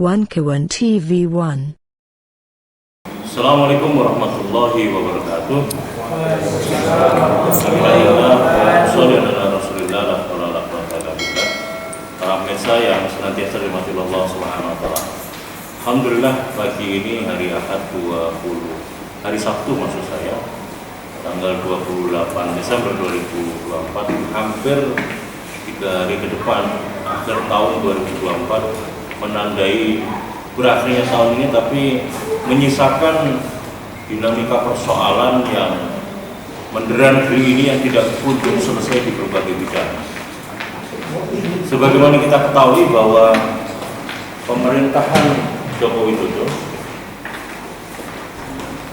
1K1 TV1. Assalamualaikum warahmatullahi wabarakatuh. Para pemirsa yang senantiasa dirahmati Allah Subhanahu wa taala. Alhamdulillah pagi ini hari Ahad hari Sabtu maksud saya, tanggal 28 Desember 2024, hampir 3 hari ke depan akhir tahun 2024, menandai berakhirnya tahun ini, tapi menyisakan dinamika persoalan yang mendera negeri ini yang tidak kunjung selesai di berbagai bidang. Sebagaimana kita ketahui bahwa pemerintahan Joko Widodo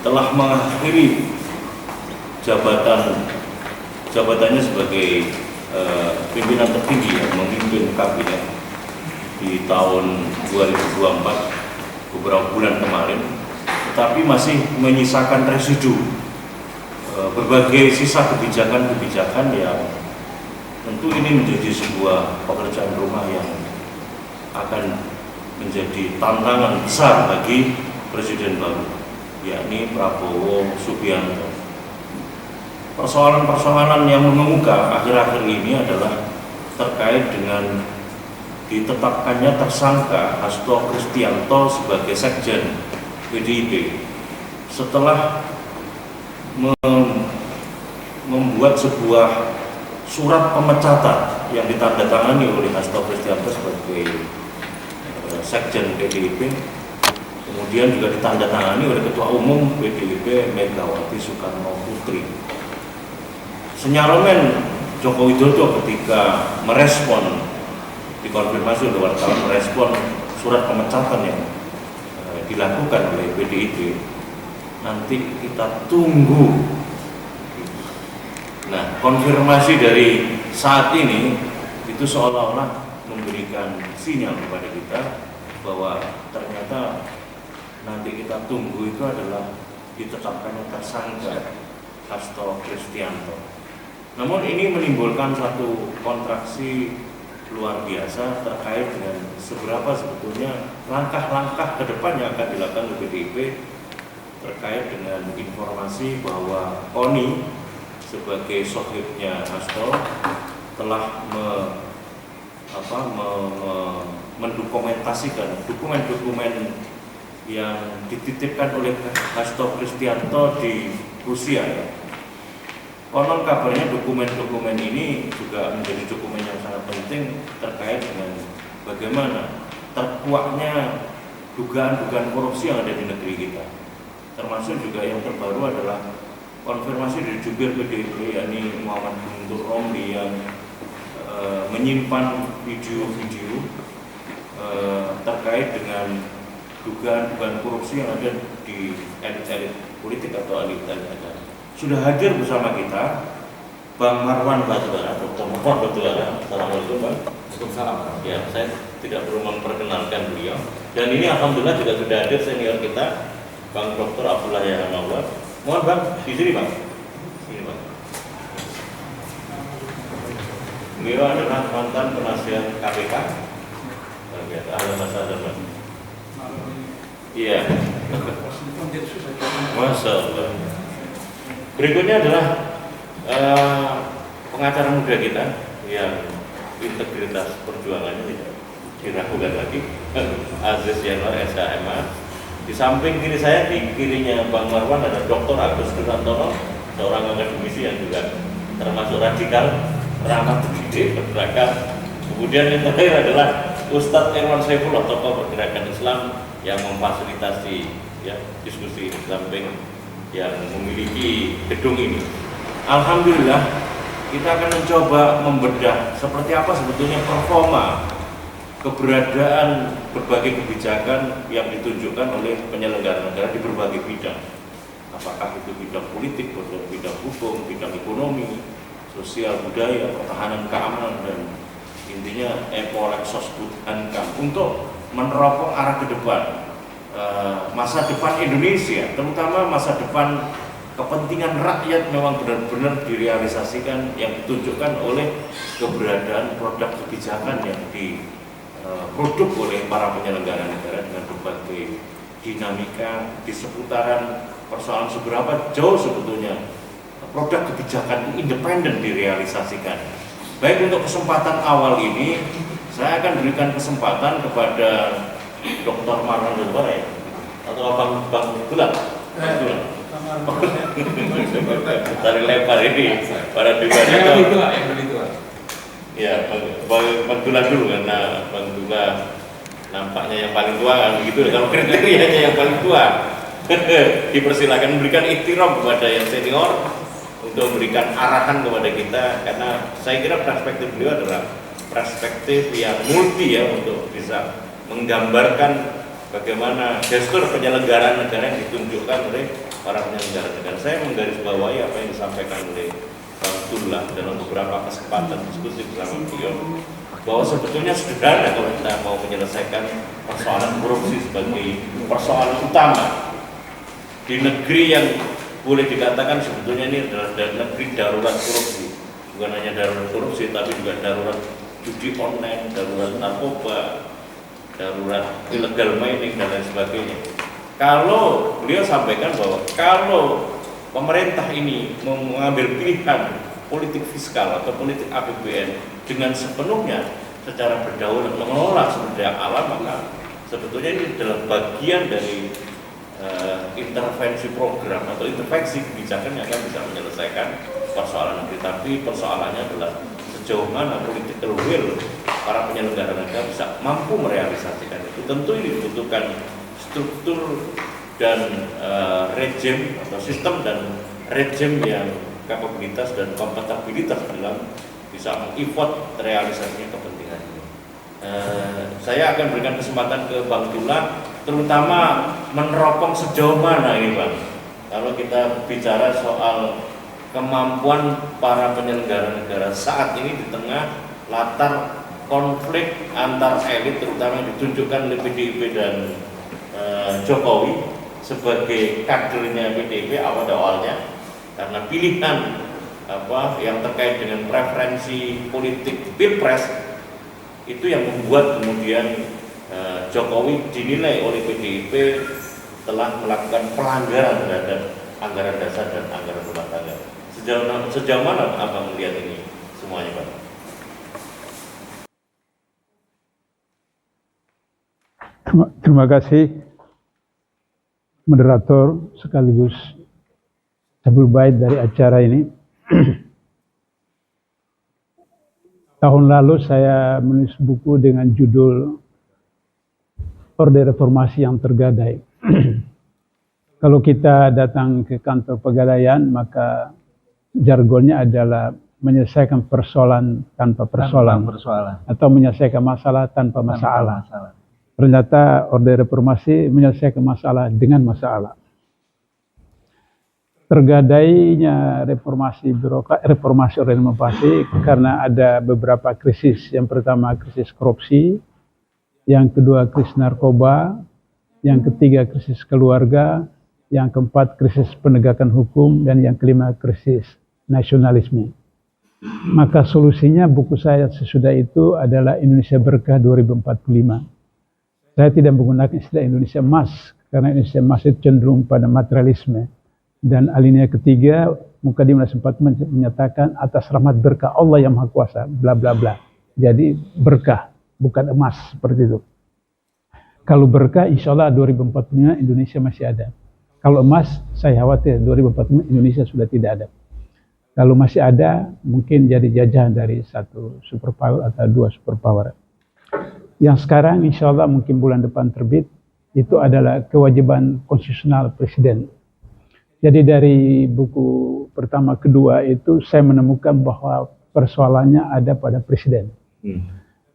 telah mengakhiri jabatannya sebagai pimpinan tertinggi yang memimpin kabinet di tahun 2024 beberapa bulan kemarin, tetapi masih menyisakan residu berbagai sisa kebijakan-kebijakan yang tentu ini menjadi sebuah pekerjaan rumah yang akan menjadi tantangan besar bagi Presiden baru, yakni Prabowo Subianto. Persoalan-persoalan yang mengemuka akhir-akhir ini adalah terkait dengan ditetapkannya tersangka Hasto Kristianto sebagai Sekjen PDIP setelah membuat sebuah surat pemecatan yang ditandatangani oleh Hasto Kristianto sebagai Sekjen PDIP, kemudian juga ditandatangani oleh Ketua Umum PDIP Megawati Soekarno Putri. Senyalomen Joko Widodo ketika merespon, dikonfirmasi oleh wartawan, merespon surat pemecatan yang dilakukan oleh PDIP, nanti kita tunggu. Nah, konfirmasi dari saat ini itu seolah-olah memberikan sinyal kepada kita bahwa ternyata nanti kita tunggu itu adalah ditetapkannya tersangka Hasto Kristianto. Namun ini menimbulkan satu kontraksi luar biasa terkait dengan seberapa sebetulnya langkah-langkah ke depan yang akan dilakukan oleh PDIP terkait dengan informasi bahwa Koni sebagai sohibnya Hasto telah mendokumentasikan dokumen-dokumen yang dititipkan oleh Hasto Kristianto di Rusia, ya. Konon kabarnya dokumen-dokumen ini juga menjadi dokumen yang sangat penting terkait dengan bagaimana terkuaknya dugaan-dugaan korupsi yang ada di negeri kita. Termasuk juga yang terbaru adalah konfirmasi dari jubir PDIP, yakni Muhammad Guntur Romli, yang menyimpan video-video terkait dengan dugaan-dugaan korupsi yang ada di elit-elit politik atau elit-elit negara. Sudah hadir bersama kita Bang Marwan Batubara, Dr. Marwan Batubara. Assalamualaikum, Bang. Waalaikumsalam. Ya, saya tidak perlu memperkenalkan beliau. Dan ini alhamdulillah juga sudah hadir senior kita, Bang Dr. Abdullah Yahamawat. Mohon Bang, di sini Bang. Sini Bang. Beliau adalah mantan penasihat KPK. Bang. Iya. Masya Allah. Berikutnya adalah pengacara muda kita yang integritas perjuangannya tidak diragukan lagi, Aziz Yanwar SHMA. Di samping kiri saya, di kirinya Bang Marwan, ada Dr. Agus Durantono, seorang akademisi yang juga termasuk radikal, ramah pendidik, bergerakan. Kemudian yang terakhir adalah Ustadz Irwan Saifullah, tokoh pergerakan Islam yang memfasilitasi diskusi di samping yang memiliki gedung ini. Alhamdulillah, kita akan mencoba membedah seperti apa sebetulnya performa keberadaan berbagai kebijakan yang ditunjukkan oleh penyelenggara negara di berbagai bidang. Apakah itu bidang politik, bidang hukum, bidang ekonomi, sosial, budaya, pertahanan, keamanan, dan intinya epolek sosbud ankam, untuk meneropong arah ke depan masa depan Indonesia, terutama masa depan kepentingan rakyat memang benar-benar direalisasikan, yang ditunjukkan oleh keberadaan produk kebijakan yang produk oleh para penyelenggara negara dengan berbagai dinamika di seputaran persoalan seberapa jauh sebetulnya produk kebijakan itu independen direalisasikan. Baik, untuk kesempatan awal ini saya akan berikan kesempatan kepada Dr. Marwan ya, atau Bang Gulat. Dari lebar ini para debat itu. Ya, Bang Gulat dulu, karena Bang Gulat nampaknya yang paling tua kan begitu. Kalau kriterianya yang paling tua, dipersilakan memberikan iktiram kepada yang senior untuk memberikan arahan kepada kita, karena saya kira perspektif beliau adalah perspektif yang multi ya, untuk bisa menggambarkan bagaimana gestur penyelenggaraan negara yang ditunjukkan oleh para penyelenggara negara. Saya menggarisbawahi apa yang disampaikan oleh Bang Abdullah dalam beberapa kesempatan diskusi bersama beliau, bahwa sebetulnya sederhana kalau kita mau menyelesaikan persoalan korupsi sebagai persoalan utama di negeri yang boleh dikatakan sebetulnya ini adalah negeri darurat korupsi. Bukan hanya darurat korupsi, tapi juga darurat judi online, darurat narkoba, darurat illegal mining, dan lain sebagainya. Kalau beliau sampaikan bahwa kalau pemerintah ini mengambil pilihan politik fiskal atau politik APBN dengan sepenuhnya secara berdaulat mengelola sumber daya alam, maka sebetulnya ini adalah bagian dari intervensi program atau intervensi kebijakan yang akan bisa menyelesaikan persoalan negeri. Tapi persoalannya adalah sejauh mana political will para penyelenggara negara bisa mampu merealisasikan itu. Tentu ini dibutuhkan struktur dan rejim atau sistem dan rejim yang kapabilitas dan kompatibilitas dalam bisa mengikut realisasinya kepentingan ini. Saya akan berikan kesempatan ke Bang Dula, terutama meneropong sejauh mana ini Bang, kalau kita bicara soal kemampuan para penyelenggara negara saat ini di tengah latar konflik antar elit, terutama yang ditunjukkan oleh PDIP dan Jokowi sebagai kadernya PDIP awalnya, karena pilihan yang terkait dengan preferensi politik pilpres itu yang membuat kemudian Jokowi dinilai oleh PDIP telah melakukan pelanggaran terhadap anggaran dasar dan anggaran rumah tangga. Sejauh mana Abang melihat ini semuanya, Pak? Terima kasih moderator sekaligus tabel bait dari acara ini. Tahun lalu saya menulis buku dengan judul Orde Reformasi yang Tergadai. Kalau kita datang ke kantor pegadaian, maka jargonnya adalah menyelesaikan persoalan tanpa persoalan, atau menyelesaikan masalah tanpa masalah. Ternyata Orde Reformasi menyelesaikan masalah dengan masalah. Tergadainya reformasi organisasi karena ada beberapa krisis. Yang pertama krisis korupsi, yang kedua krisis narkoba, yang ketiga krisis keluarga, yang keempat krisis penegakan hukum, dan yang kelima krisis nasionalisme. Maka solusinya buku saya sesudah itu adalah Indonesia Berkah 2045. Saya tidak menggunakan istilah Indonesia Emas, karena Indonesia Emas itu cenderung pada materialisme. Dan alinea ketiga, Mukadimah sempat menyatakan atas rahmat berkah Allah yang Maha Kuasa, bla bla bla. Jadi berkah, bukan emas seperti itu. Kalau berkah, insya Allah 2045 Indonesia masih ada. Kalau emas, saya khawatir 2045 Indonesia sudah tidak ada. Kalau masih ada, mungkin jadi jajahan dari satu superpower atau dua superpower. Yang sekarang insya Allah mungkin bulan depan terbit, itu adalah kewajiban konstitusional Presiden. Jadi dari buku pertama kedua itu saya menemukan bahwa persoalannya ada pada Presiden.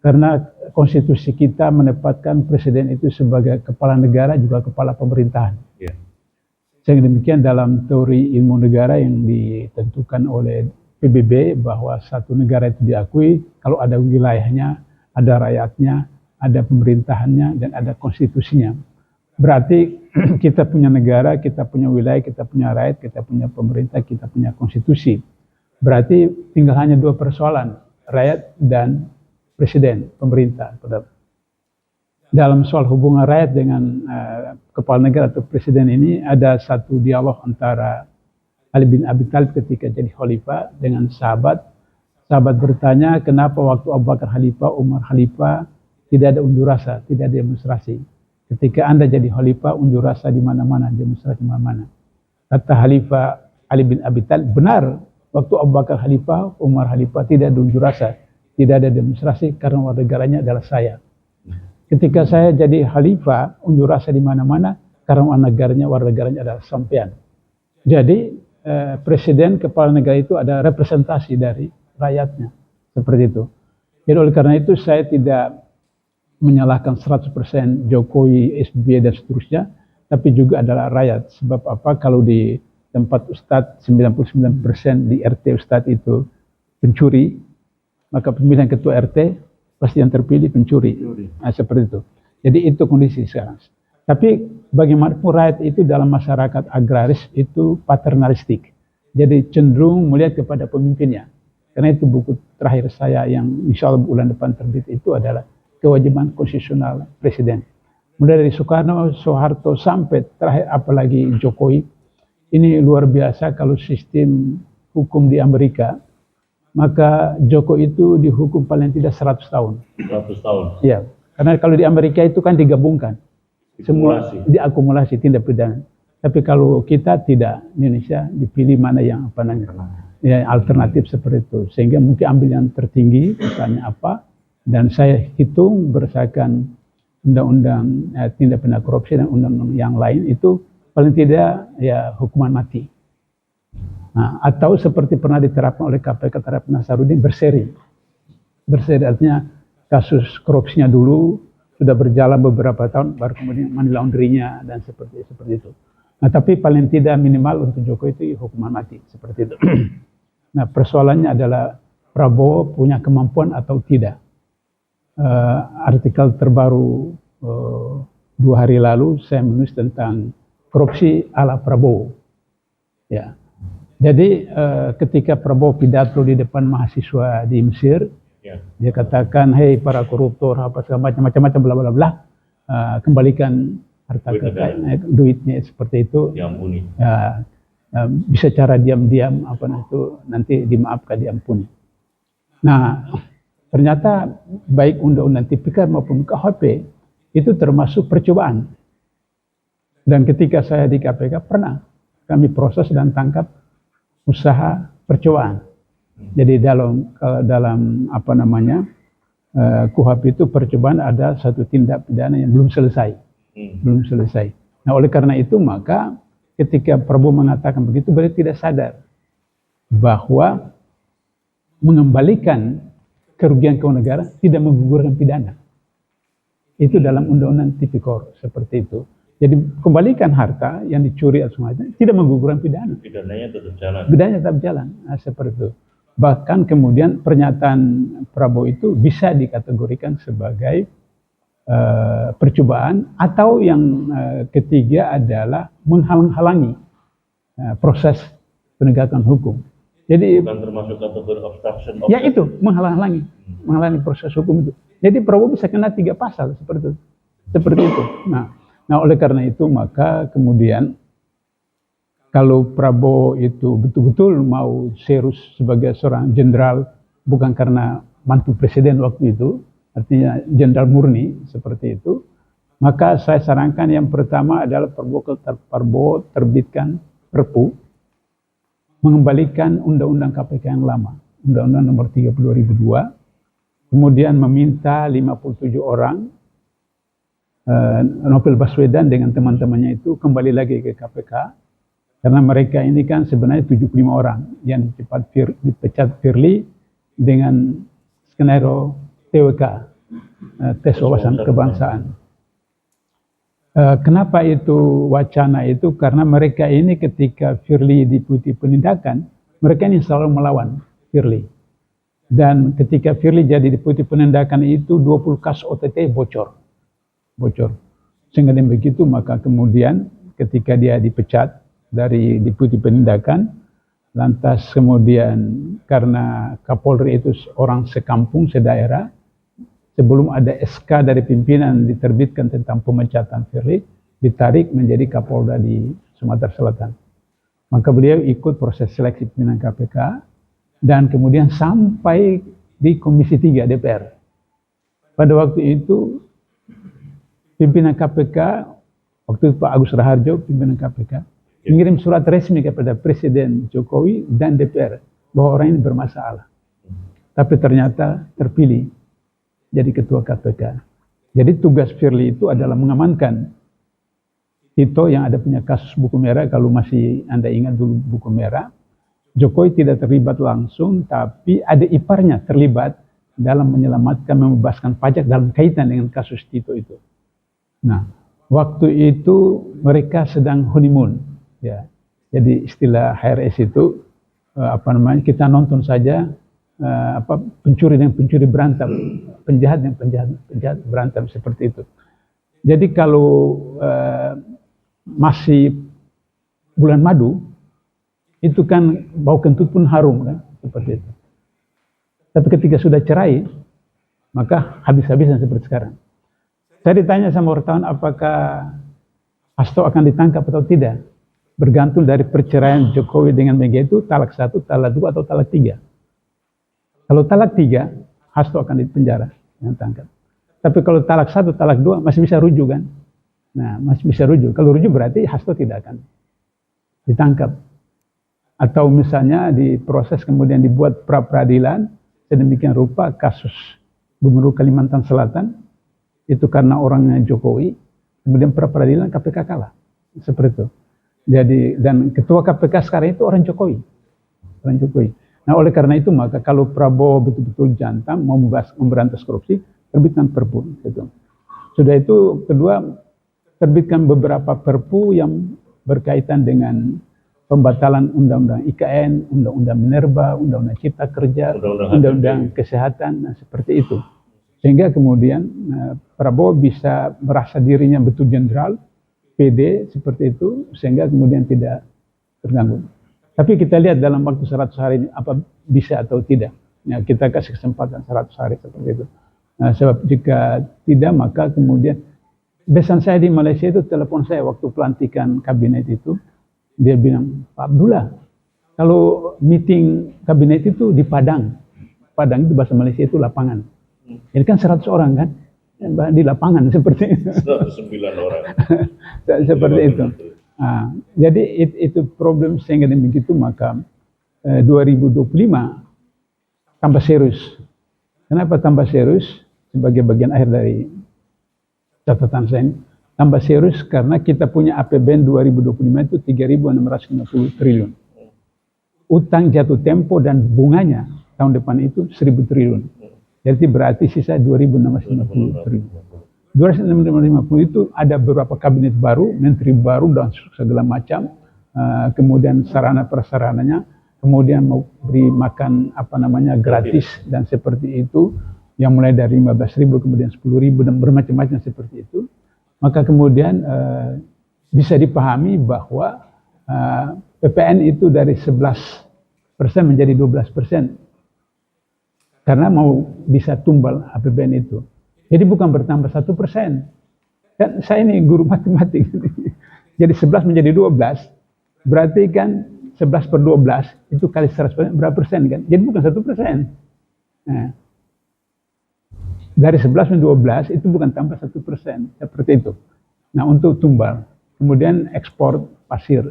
Karena konstitusi kita menempatkan Presiden itu sebagai kepala negara juga kepala pemerintahan. Sehingga demikian dalam teori ilmu negara yang ditentukan oleh PBB bahwa satu negara itu diakui kalau ada wilayahnya, ada rakyatnya, ada pemerintahannya, dan ada konstitusinya. Berarti kita punya negara, kita punya wilayah, kita punya rakyat, kita punya pemerintah, kita punya konstitusi. Berarti tinggal hanya dua persoalan, rakyat dan presiden, pemerintah. dalam soal hubungan rakyat dengan kepala negara atau presiden ini ada satu dialog antara Ali bin Abi Thalib ketika jadi khalifah dengan sahabat. Sahabat bertanya, kenapa waktu Abu Bakar khalifah, Umar khalifah tidak ada unjuk rasa, tidak ada demonstrasi. Ketika Anda jadi khalifah, unjuk rasa di mana-mana, demonstrasi di mana-mana. Kata Khalifah Ali bin Abi Thalib, benar, waktu Abu Bakar khalifah, Umar khalifah tidak ada unjuk rasa, tidak ada demonstrasi karena warga negaranya adalah saya. Ketika saya jadi khalifah, unjuk rasa di mana-mana karena warga negaranya adalah sampean. Jadi presiden kepala negara itu ada representasi dari rakyatnya, seperti itu. Jadi oleh karena itu saya tidak menyalahkan 100% Jokowi, SBY dan seterusnya, tapi juga adalah rakyat. Sebab apa? Kalau di tempat Ustadz 99% di RT Ustadz itu pencuri, maka pemilihan ketua RT pasti yang terpilih pencuri. Nah, seperti itu. Jadi itu kondisi sekarang. Tapi bagaimanapun rakyat itu dalam masyarakat agraris itu paternalistik. Jadi cenderung melihat kepada pemimpinnya. Karena itu buku terakhir saya yang insya Allah bulan depan terbit itu adalah kewajiban konstitusional presiden. Mulai dari Soekarno, Soeharto sampai terakhir apalagi Jokowi. Ini luar biasa kalau sistem hukum di Amerika. Maka Joko itu dihukum paling tidak 100 tahun. 100 tahun? Iya, karena kalau di Amerika itu kan digabungkan. Semua diakumulasi tindak pidana. Tapi kalau kita tidak, Indonesia dipilih mana yang apa namanya, ya, alternatif seperti itu. Sehingga mungkin ambil yang tertinggi, misalnya apa, dan saya hitung berdasarkan undang-undang tindak pidana korupsi dan undang-undang yang lain itu paling tidak ya hukuman mati. Nah, atau seperti pernah diterapkan oleh KPK terhadap Nasaruddin berseri. Berseri artinya kasus korupsinya dulu sudah berjalan beberapa tahun baru kemudian money laundry-nya dan seperti itu. Nah, tapi paling tidak minimal untuk Jokowi itu hukuman mati seperti itu. Nah, persoalannya adalah Prabowo punya kemampuan atau tidak. Artikel terbaru 2 hari lalu saya menulis tentang korupsi ala Prabowo. Ya. Jadi ketika Prabowo pidato di depan mahasiswa di Mesir, dia katakan, hei para koruptor, apa segala macam-macam bla bla bla, kembalikan harta kekayaan, duitnya seperti itu. Diampuni. Bisa cara diam-diam apa itu nanti dimaafkan, diampuni. Nah, ternyata baik undang-undang tipikor maupun KUHP itu termasuk percobaan. Dan ketika saya di KPK pernah kami proses dan tangkap usaha percobaan. Jadi dalam apa namanya KUHP itu percobaan ada satu tindak pidana yang belum selesai, belum selesai. Nah oleh karena itu maka ketika Prabowo mengatakan begitu berarti tidak sadar bahwa mengembalikan kerugian keuangan negara tidak menggugurkan pidana. Itu dalam undang-undang tipikor seperti itu. Jadi kembalikan harta yang dicuri atau semacamnya tidak menggugurkan pidana. Pidananya tetap jalan. Pidananya tetap jalan. Nah, seperti itu. Bahkan kemudian pernyataan Prabowo itu bisa dikategorikan sebagai percobaan atau yang ketiga adalah menghalang-halangi proses penegakan hukum. Jadi bukan termasuk kategori obstruction of ya itu menghalangi proses hukum itu. Jadi Prabowo bisa kena 3 pasal seperti itu. Seperti itu. Nah, oleh karena itu maka kemudian kalau Prabowo itu betul-betul mau serius sebagai seorang jenderal bukan karena mantu presiden waktu itu, artinya jenderal murni seperti itu, maka saya sarankan yang pertama adalah Prabowo terbitkan Perpu mengembalikan undang-undang KPK yang lama, Undang-Undang Nomor 30 2002, kemudian meminta 57 orang Novel Baswedan dengan teman-temannya itu kembali lagi ke KPK karena mereka ini kan sebenarnya 75 orang yang dipecat Firly dengan skenario TWK, tes wawasan kebangsaan. Kenapa itu wacana itu? Karena mereka ini ketika Firly diikuti penindakan, mereka ini selalu melawan Firly. Dan ketika Firly jadi deputi penindakan itu 20 kasus OTT bocor. Sehingga dengan begitu maka kemudian ketika dia dipecat dari deputi penindakan, lantas kemudian karena Kapolri itu orang sekampung, sedaerah, sebelum ada SK dari pimpinan diterbitkan tentang pemecatan Firly, ditarik menjadi Kapolda di Sumatera Selatan. Maka beliau ikut proses seleksi pimpinan KPK dan kemudian sampai di Komisi 3 DPR. Pada waktu itu pimpinan KPK, waktu itu Pak Agus Raharjo, pimpinan KPK, mengirim surat resmi kepada Presiden Jokowi dan DPR bahwa orang ini bermasalah. Tapi ternyata terpilih jadi ketua KPK. Jadi tugas Firly itu adalah mengamankan Tito yang ada punya kasus buku merah. Kalau masih Anda ingat dulu buku merah, Jokowi tidak terlibat langsung, tapi ada iparnya terlibat dalam menyelamatkan, membebaskan pajak dalam kaitan dengan kasus Tito itu. Nah, waktu itu mereka sedang honeymoon, ya. Jadi istilah HRS itu kita nonton saja pencuri dan pencuri berantem, penjahat dan penjahat berantem seperti itu. Jadi kalau masih bulan madu, itu kan bau kentut pun harum kan, seperti itu. Tapi ketika sudah cerai, maka habis-habisan seperti sekarang. Saya ditanya sama wartawan apakah Hasto akan ditangkap atau tidak. Bergantung dari perceraian Jokowi dengan Mega itu talak 1, talak 2 atau talak 3. Kalau talak 3, Hasto akan dipenjara dan tangkap. Tapi kalau talak 1, talak 2 masih bisa rujuk kan. Nah, masih bisa rujuk. Kalau rujuk berarti Hasto tidak akan ditangkap. Atau misalnya diproses kemudian dibuat pra-peradilan sedemikian rupa kasus Gubernur Kalimantan Selatan itu karena orangnya Jokowi, kemudian pra-peradilan KPK kalah. Seperti itu. Jadi dan ketua KPK sekarang itu orang Jokowi. Orang Jokowi. Nah, oleh karena itu maka kalau Prabowo betul-betul jantan mau memberantas korupsi, terbitkan Perpu gitu. Sudah itu kedua terbitkan beberapa Perpu yang berkaitan dengan pembatalan Undang-Undang IKN, Undang-Undang Minerba, Undang-Undang Cipta Kerja, Undang-Undang Kesehatan, nah, seperti itu. Sehingga kemudian Prabowo bisa merasa dirinya betul jenderal, PD seperti itu, sehingga kemudian tidak terganggu. Tapi kita lihat dalam waktu 100 hari ini apa bisa atau tidak. Ya, kita kasih kesempatan 100 hari seperti itu. Nah, sebab jika tidak maka kemudian besan saya di Malaysia itu telepon saya waktu pelantikan kabinet itu. Dia bilang, Pak Abdullah, kalau meeting kabinet itu di Padang. Padang itu bahasa Malaysia itu lapangan. Jadi kan 100 orang kan di lapangan seperti itu. 109 orang. Seperti itu. Nah, jadi itu problem sehingga begitu maka 2025 tambah serius. Kenapa tambah serius? Sebagai bagian akhir dari catatan saya ini, tambah serius karena kita punya APBN 2025 itu 3.650 triliun. Utang jatuh tempo dan bunganya tahun depan itu 1.000 triliun. Jadi berarti sisa 2.650 triliun. 2.650 itu ada beberapa kabinet baru, menteri baru dan segala macam, kemudian sarana prasarananya, kemudian mau beri makan gratis dan seperti itu, yang mulai dari 15.000 kemudian 10.000 dan bermacam-macam seperti itu. Maka kemudian bisa dipahami bahwa PPN itu dari 11% menjadi 12%. Karena mau bisa tumbal APBN itu. Jadi bukan bertambah 1%. Kan saya ini guru matematik. Jadi 11 menjadi 12. Berarti kan 11 per 12 itu kali 100% berapa persen kan? Jadi bukan 1%. Nah, dari 11 menjadi 12 itu bukan tambah 1%. Seperti itu. Nah, untuk tumbal. Kemudian ekspor pasir.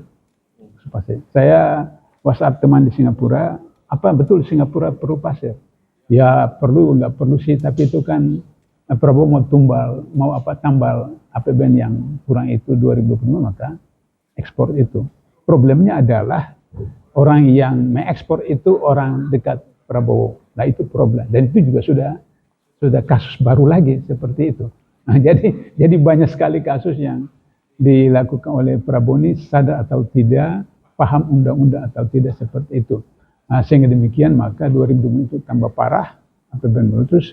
Saya WhatsApp teman di Singapura. Apa betul Singapura perlu pasir? Ya perlu, nggak perlu sih. Tapi itu kan Prabowo mau tumbal, mau tambal APBN yang kurang itu 2025 maka ekspor itu. Problemnya adalah orang yang mengekspor itu orang dekat Prabowo. Nah itu problem dan itu juga sudah kasus baru lagi seperti itu. Nah, jadi banyak sekali kasus yang dilakukan oleh Prabowo ini sadar atau tidak, paham undang-undang atau tidak seperti itu. Nah, sehingga demikian maka 2020 itu tambah parah APBN terus.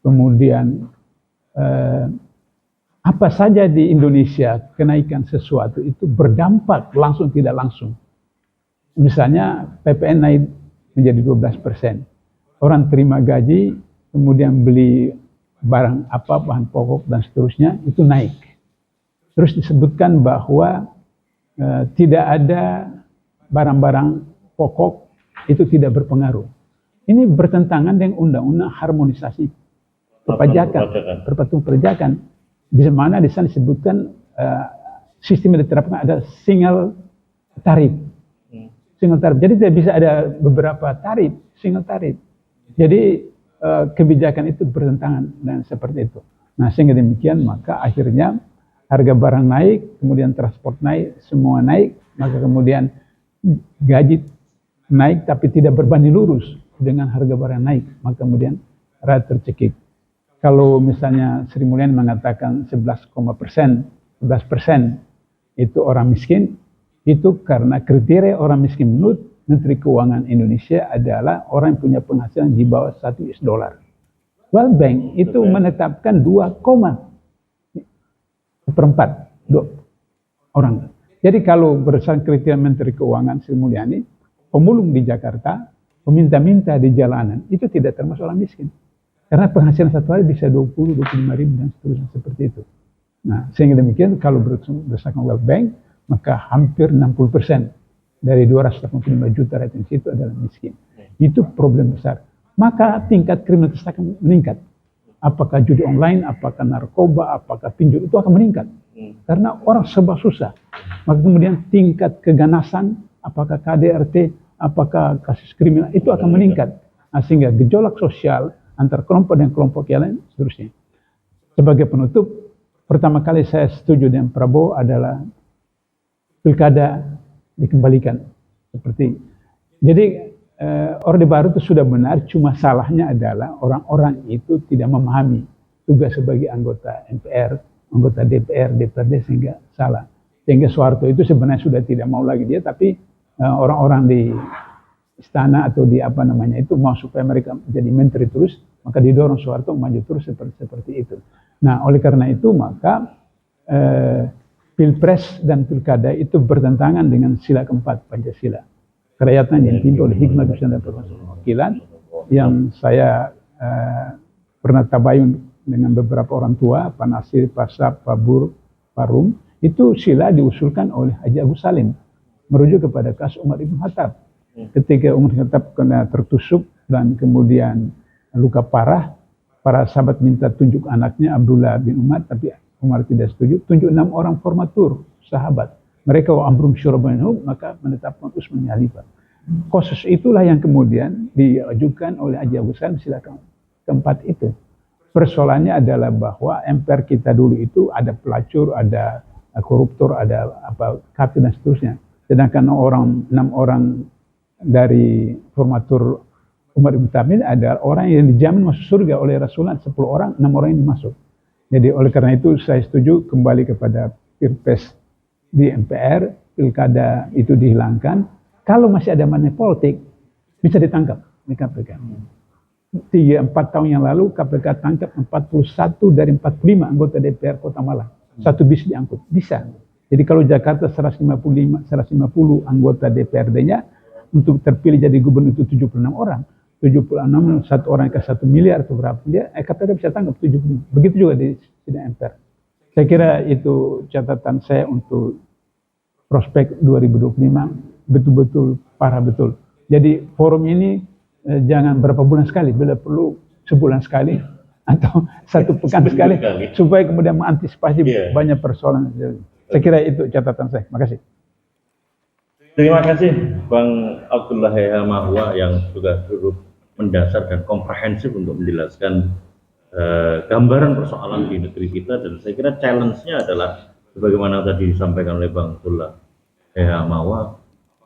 Kemudian apa saja di Indonesia kenaikan sesuatu itu berdampak langsung tidak langsung. Misalnya PPN naik menjadi 12%. Orang terima gaji, kemudian beli barang apa, bahan pokok dan seterusnya itu naik. Terus disebutkan bahwa tidak ada barang-barang pokok itu tidak berpengaruh. Ini bertentangan dengan undang-undang harmonisasi perpajakan, di mana di sana disebutkan sistem yang diterapkan ada single tarif. Jadi tidak bisa ada beberapa tarif, single tarif. Jadi kebijakan itu bertentangan dengan seperti itu. Nah, sehingga demikian maka akhirnya harga barang naik, kemudian transport naik, semua naik, maka kemudian gaji naik tapi tidak berbanding lurus dengan harga barang naik, maka kemudian rakyat tercekik. Kalau misalnya Sri Mulyani mengatakan 11% itu orang miskin, itu karena kriteria orang miskin menurut Menteri Keuangan Indonesia adalah orang yang punya penghasilan di bawah $1. World Bank itu menetapkan 2,4 orang. Jadi kalau berdasarkan kriteria Menteri Keuangan Sri Mulyani, pemulung di Jakarta, peminta-minta di jalanan, itu tidak termasuk orang miskin. Karena penghasilan satu hari bisa 20, 25 ribu dan seterusnya seperti itu. Nah, sehingga demikian kalau berdasarkan World Bank, maka hampir 60% dari 285 juta rakyat Indonesia itu adalah miskin. Itu problem besar. Maka tingkat kriminalitas akan meningkat. Apakah judi online, apakah narkoba, apakah pinjol, itu akan meningkat. Karena orang serba susah. Maka kemudian tingkat keganasan, apakah KDRT, apakah kasus kriminal, itu akan meningkat. Nah, sehingga gejolak sosial antar kelompok dan kelompok yang lain, seterusnya. Sebagai penutup, pertama kali saya setuju dengan Prabowo adalah pilkada dikembalikan. Jadi Orde Baru itu sudah benar, cuma salahnya adalah orang-orang itu tidak memahami tugas sebagai anggota MPR, anggota DPR, DPRD, sehingga salah. Sehingga Soeharto itu sebenarnya sudah tidak mau lagi dia, tapi orang-orang di istana atau di apa namanya itu mau supaya mereka menjadi menteri terus, maka didorong Soeharto maju terus seperti itu. Nah, oleh karena itu maka Pilpres dan Pilkada itu bertentangan dengan sila keempat Pancasila. Kerakyatan yang dipimpin oleh hikmat dan perwakilan, yang saya pernah tabayun dengan beberapa orang tua, Pak Nasir, Pak Sab, Pak Bur, Pak Rum, itu sila diusulkan oleh Haji Agus Salim, merujuk kepada kasus Umar Ibn Khattab. Ketika Umar Ibn Khattab kena tertusuk dan kemudian luka parah, para sahabat minta tunjuk anaknya Abdullah bin Umar, tapi Umar tidak setuju, tunjuk 6 orang formatur sahabat. Mereka amrum syura bainahum, maka menetapkan Utsman Khalifah. Kasus itulah yang kemudian diajukan oleh Haji Agus Salim sila keempat itu. Persoalannya adalah bahwa MPR kita dulu itu ada pelacur, ada koruptor, ada apa kafir dan seterusnya. Sedangkan 6 orang dari formatur Umar Ibn Khattab adalah orang yang dijamin masuk surga oleh Rasulullah. 10 orang, 6 orang ini masuk. Jadi oleh karena itu saya setuju kembali kepada Pilpres di MPR, pilkada itu dihilangkan. Kalau masih ada money politik, bisa ditangkap di KPK. 3-4 tahun yang lalu KPK tangkap 41 dari 45 anggota DPR Kota Malang. Satu bis diangkut, bisa. Jadi kalau Jakarta 150 anggota DPRD-nya, untuk terpilih jadi gubernur itu 76 orang. 76, satu orang ke 1 miliar atau berapa dia, KPK bisa tangkap 75. Begitu juga di sidang MPR. Saya kira itu catatan saya untuk prospek 2025 betul-betul parah betul. Jadi forum ini jangan berapa bulan sekali, bila perlu sebulan sekali atau 1 pekan sekali, supaya kemudian mengantisipasi banyak persoalan. Saya kira itu catatan saya. Makasih. Terima kasih Bang Abdullah Yahya Mahwa yang juga cukup mendasar dan komprehensif untuk menjelaskan gambaran persoalan di negeri kita, dan saya kira challenge-nya adalah sebagaimana tadi disampaikan oleh Bang Abdullah Yahya Mahwa,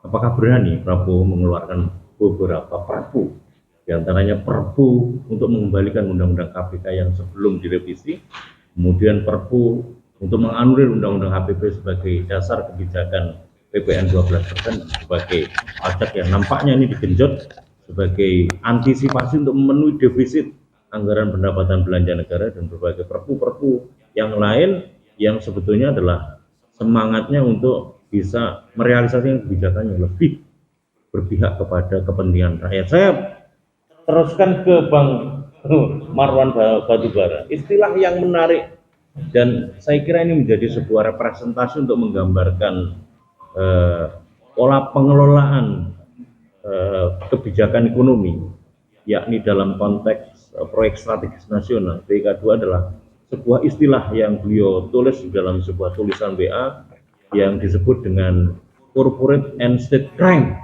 apakah berani Prabowo mengeluarkan beberapa perpu, diantaranya perpu untuk mengembalikan undang-undang KPK yang sebelum direvisi, kemudian perpu untuk menganulir undang-undang HPP sebagai dasar kebijakan PPN 12% sebagai pajak yang nampaknya ini digenjot sebagai antisipasi untuk memenuhi defisit anggaran pendapatan belanja negara, dan berbagai perpu-perpu yang lain yang sebetulnya adalah semangatnya untuk bisa merealisasikan kebijakan yang lebih berpihak kepada kepentingan rakyat. Saya teruskan ke Bang Marwan Batubara. Istilah yang menarik dan saya kira ini menjadi sebuah representasi untuk menggambarkan pola pengelolaan kebijakan ekonomi, yakni dalam konteks proyek strategis nasional. PK2 adalah sebuah istilah yang beliau tulis di dalam sebuah tulisan WA yang disebut dengan corporate and state crime.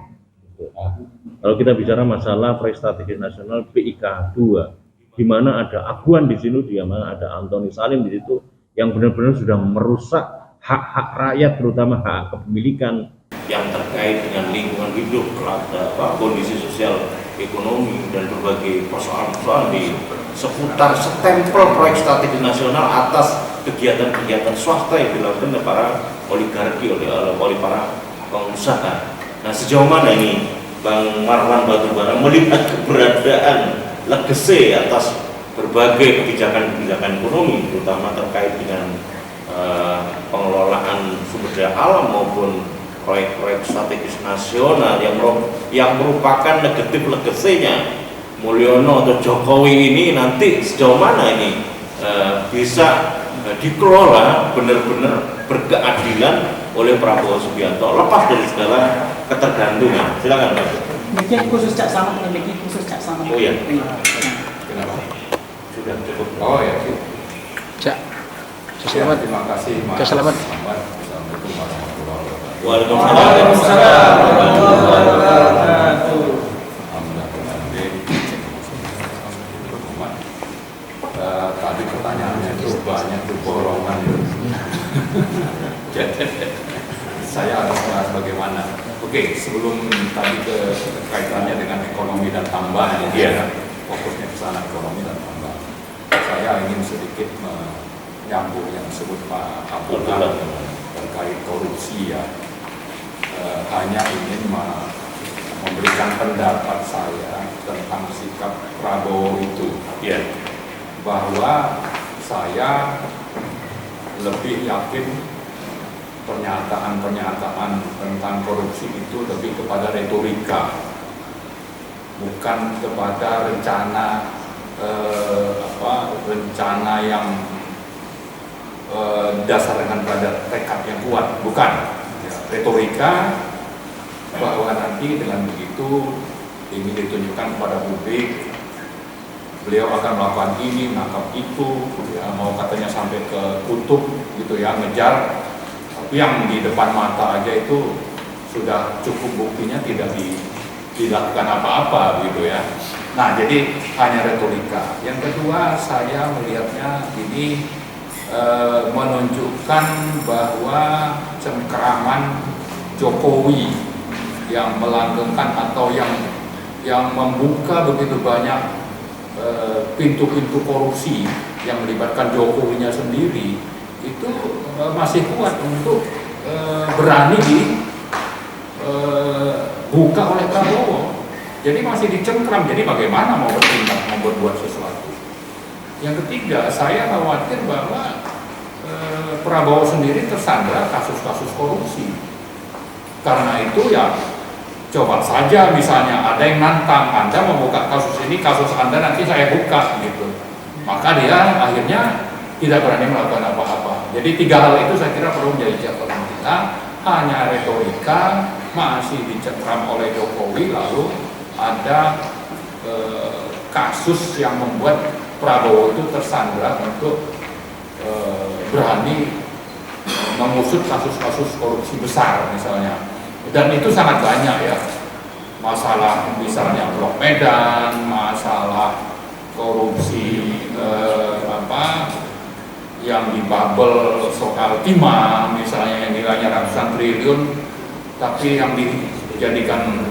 Kalau kita bicara masalah proyek strategis nasional PIK 2, di mana ada Aguan di sini, di mana ada Antoni Salim di situ, yang benar-benar sudah merusak hak-hak rakyat, terutama hak kepemilikan yang terkait dengan lingkungan hidup, kondisi sosial, ekonomi, dan berbagai persoalan-persoalan di seputar stempel proyek strategis nasional atas kegiatan-kegiatan swasta yang dilakukan oleh para oligarki, oleh para pengusaha. Nah, sejauh mana ini Bang Marwan Batubara melihat keberadaan legacy atas berbagai kebijakan-kebijakan ekonomi, terutama terkait dengan pengelolaan sumber daya alam maupun proyek-proyek strategis nasional yang merupakan negatif legacy-nya Mulyono atau Jokowi ini nanti sejauh mana ini bisa dikelola benar-benar berkeadilan oleh Prabowo Subianto lepas dari segala ketergantungan. Silakan Pak. Mungkin khusus Cak Selamat, khusus Cak Selamat. Oh iya. Kenapa? Sudah cukup. Oh ya. Cak, Selamat. Terima kasih Mas. Selamat. Assalamualaikum warahmatullahi wabarakatuh. Waalaikumsalam. Tadi pertanyaannya itu banyak borongan. Jadi saya harus bahas bagaimana. Oke, sebelum tadi kaitannya dengan ekonomi dan tambahan, ya, fokusnya ke sana ekonomi dan tambahan. Saya ingin sedikit menyambung yang disebut Pak Abdullah terkait korupsi ya. Hanya ingin memberikan pendapat saya tentang sikap Prabowo itu. Ya. Bahwa saya lebih yakin pernyataan-pernyataan tentang korupsi itu lebih kepada retorika, bukan kepada rencana rencana yang dasar dengan pada tekad yang kuat, bukan ya, retorika bahwa nanti dengan begitu ini ditunjukkan kepada publik beliau akan melakukan ini, menangkap itu, ya, mau katanya sampai ke kutub gitu ya, ngejar. Tapi yang di depan mata aja itu sudah cukup buktinya tidak dilakukan apa-apa gitu ya. Nah, jadi hanya retorika. Yang kedua, saya melihatnya ini menunjukkan bahwa cengkeraman Jokowi yang melanggengkan atau yang membuka begitu banyak pintu-pintu korupsi yang melibatkan Jokowinya sendiri itu masih kuat untuk berani dibuka oleh Prabowo. Jadi masih dicengkram. Jadi bagaimana mau bertindak, mau berbuat sesuatu. Yang ketiga, saya khawatir bahwa Prabowo sendiri tersandra kasus-kasus korupsi. Karena itu ya coba saja misalnya ada yang nantang Anda membuka kasus ini, kasus Anda nanti saya buka gitu. Maka dia akhirnya tidak berani melakukan apa-apa. Jadi tiga hal itu saya kira perlu menjadi catatan kita. Hanya retorika masih dicengkram oleh Jokowi, lalu ada kasus yang membuat Prabowo itu tersandra untuk berani mengusut kasus-kasus korupsi besar misalnya. Dan itu sangat banyak ya, masalah misalnya Blok Medan, masalah korupsi yang dibabel soal timah misalnya yang nilainya ratusan triliun, tapi yang dijadikan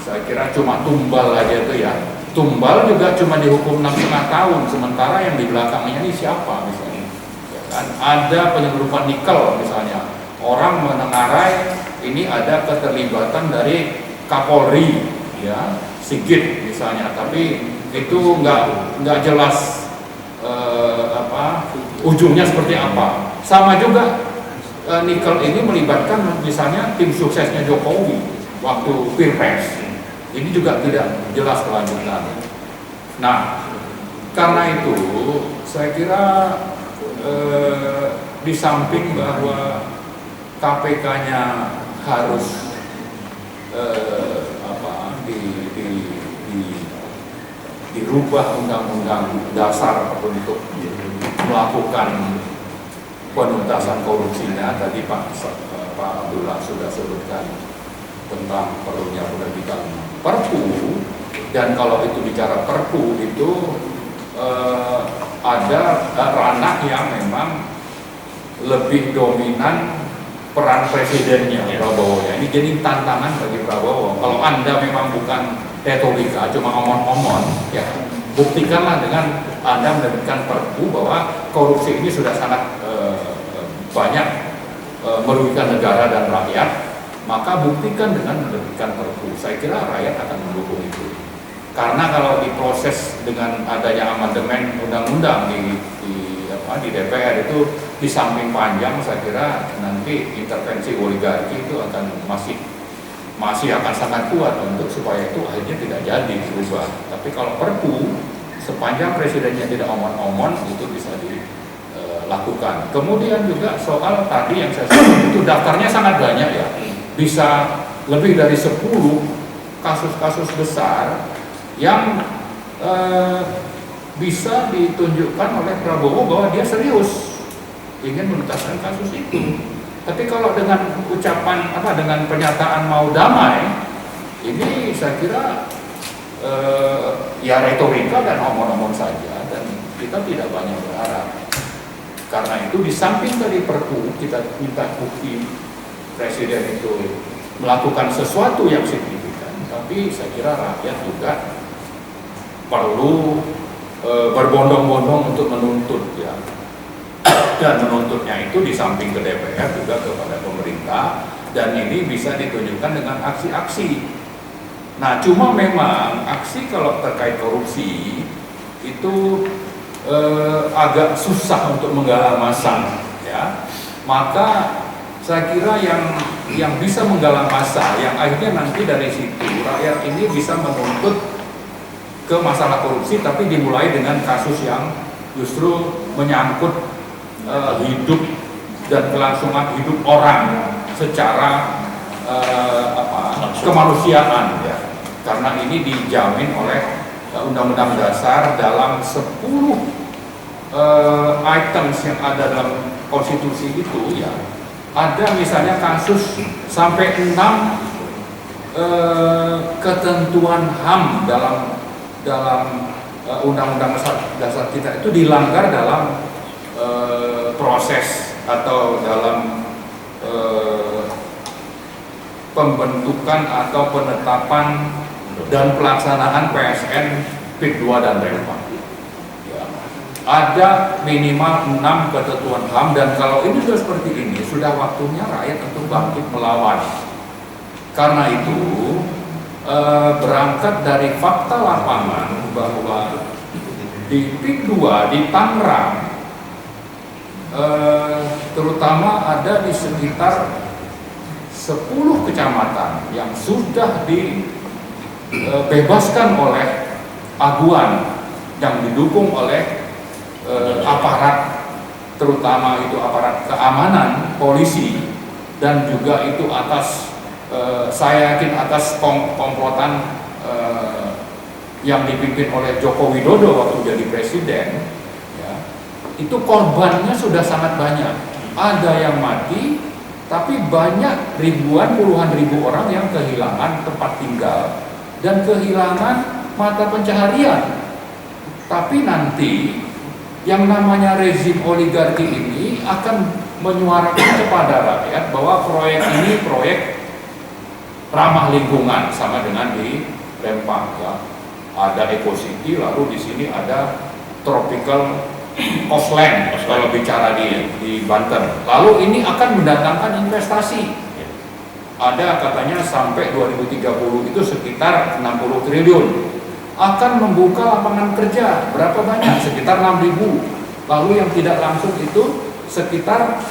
saya kira cuma tumbal aja itu ya. Tumbal juga cuma dihukum 6,5 tahun, sementara yang di belakangnya ini siapa misalnya? Ya kan? Ada penyelundupan nikel misalnya. Orang menengarai ini ada keterlibatan dari Kapolri, ya, Sigit misalnya, tapi itu nggak jelas ujungnya seperti apa. Sama juga nikel ini melibatkan misalnya tim suksesnya Jokowi waktu Pilpres, Ini juga tidak jelas kelanjutannya. Nah, karena itu saya kira di samping bahwa KPK-nya harus dirubah undang-undang dasar untuk melakukan penuntasan korupsinya. Tadi Pak Abdullah sudah sebutkan tentang perlunya penerbitan Perpu, dan kalau itu bicara Perpu itu ada ranah yang memang lebih dominan peran presidennya Prabowo. Ini jadi tantangan bagi Prabowo. Kalau Anda memang bukan retorika, cuma omong-omong, ya buktikanlah dengan Anda menerbitkan Perpu bahwa korupsi ini sudah sangat banyak merugikan negara dan rakyat, maka buktikan dengan menerbitkan Perpu. Saya kira rakyat akan mendukung itu. Karena kalau diproses dengan adanya amandemen undang-undang di DPR itu di samping panjang, saya kira nanti intervensi oligarki itu akan masih akan sangat kuat untuk supaya itu akhirnya tidak jadi berubah. Tapi kalau Perpu, sepanjang presidennya tidak omon-omon, itu bisa dilakukan. Kemudian juga soal tadi yang saya sebut itu daftarnya sangat banyak ya, bisa lebih dari 10 kasus-kasus besar yang bisa ditunjukkan oleh Prabowo bahwa dia serius ingin menuntaskan kasus itu. Tapi kalau dengan ucapan dengan pernyataan mau damai, ini saya kira ya retorika dan omong-omong saja, dan kita tidak banyak berharap. Karena itu di samping dari Perpu kita minta bukti presiden itu melakukan sesuatu yang signifikan, tapi saya kira rakyat juga perlu berbondong-bondong untuk menuntut ya. Dan menuntutnya itu di samping ke DPR juga kepada pemerintah, dan ini bisa ditunjukkan dengan aksi-aksi. Nah, cuma memang aksi kalau terkait korupsi itu agak susah untuk menggalang massa ya. Maka saya kira yang bisa menggalang massa, yang akhirnya nanti dari situ rakyat ini bisa menuntut ke masalah korupsi, tapi dimulai dengan kasus yang justru menyangkut hidup dan kelangsungan hidup orang secara kemanusiaan ya. Karena ini dijamin oleh Undang-Undang Dasar dalam 10 items yang ada dalam konstitusi itu ya. Ada misalnya kasus sampai 6 ketentuan HAM dalam Undang-Undang Dasar kita itu dilanggar dalam proses atau dalam pembentukan atau penetapan dan pelaksanaan PSN PIK 2 dan REM 4 ya. Ada minimal 6 ketentuan HAM, dan kalau ini sudah seperti ini, sudah waktunya rakyat untuk bangkit melawan. Karena itu berangkat dari fakta lapangan bahwa di PIK 2 di Tangerang terutama ada di sekitar 10 kecamatan yang sudah dibebaskan oleh aguan yang didukung oleh aparat, terutama itu aparat keamanan, polisi, dan juga itu atas saya yakin atas komplotan yang dipimpin oleh Joko Widodo waktu jadi presiden. Itu korbannya sudah sangat banyak. Ada yang mati, tapi banyak ribuan, puluhan ribu orang yang kehilangan tempat tinggal dan kehilangan mata pencaharian. Tapi nanti yang namanya rezim oligarki ini akan menyuarakan kepada rakyat bahwa proyek ini proyek ramah lingkungan, sama dengan di Rempang ya. Ada Eco City, lalu di sini ada Tropical Coastland kalau bicara di Banten. Lalu ini akan mendatangkan investasi. Ada katanya sampai 2030 itu sekitar 60 triliun. Akan membuka lapangan kerja berapa banyak? Sekitar 6.000. Lalu yang tidak langsung itu sekitar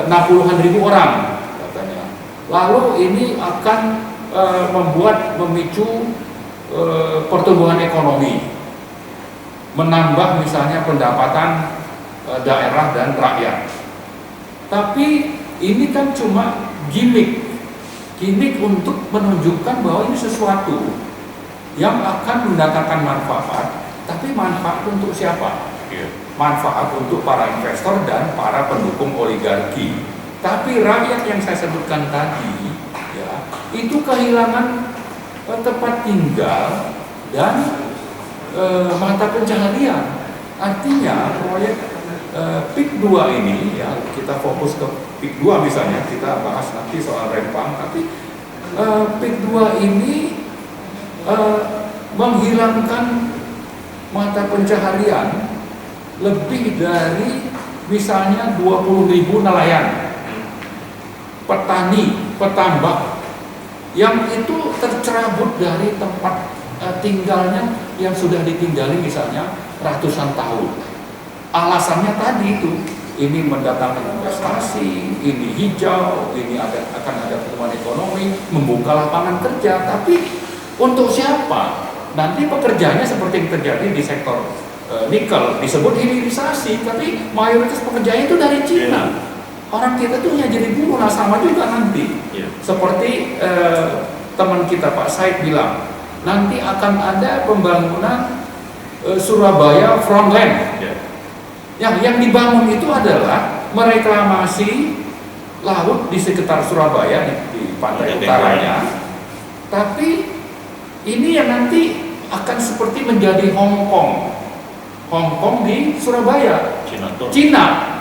60-an ribu orang katanya. Lalu ini akan memicu pertumbuhan ekonomi, menambah misalnya pendapatan daerah dan rakyat. Tapi ini kan cuma gimmick untuk menunjukkan bahwa ini sesuatu yang akan mendatangkan manfaat, tapi manfaat untuk siapa? Manfaat untuk para investor dan para pendukung oligarki. Tapi rakyat yang saya sebutkan tadi, ya, itu kehilangan tempat tinggal dan mata pencaharian. Artinya proyek PIK 2 ini, ya, kita fokus ke PIK 2 misalnya, kita bahas nanti soal Rempang, tapi PIK 2 ini menghilangkan mata pencaharian lebih dari misalnya 20.000 nelayan, petani, petambak yang itu tercerabut dari tempat tinggalnya yang sudah ditinggali misalnya ratusan tahun. Alasannya tadi itu, ini mendatangkan investasi, ini hijau, ini akan ada pertumbuhan ekonomi, membuka lapangan kerja. Tapi untuk siapa? Nanti pekerjaannya seperti yang terjadi di sektor nikel, disebut hilirisasi, tapi mayoritas pekerjaannya itu dari Cina. Orang kita tuh hanya jadi buruh. Nah, sama juga nanti. Seperti teman kita Pak Said bilang, nanti akan ada pembangunan Surabaya Frontline. Yang dibangun itu adalah mereklamasi laut di sekitar Surabaya, di pantai utaranya. Tapi ini yang nanti akan seperti menjadi Hong Kong di Surabaya,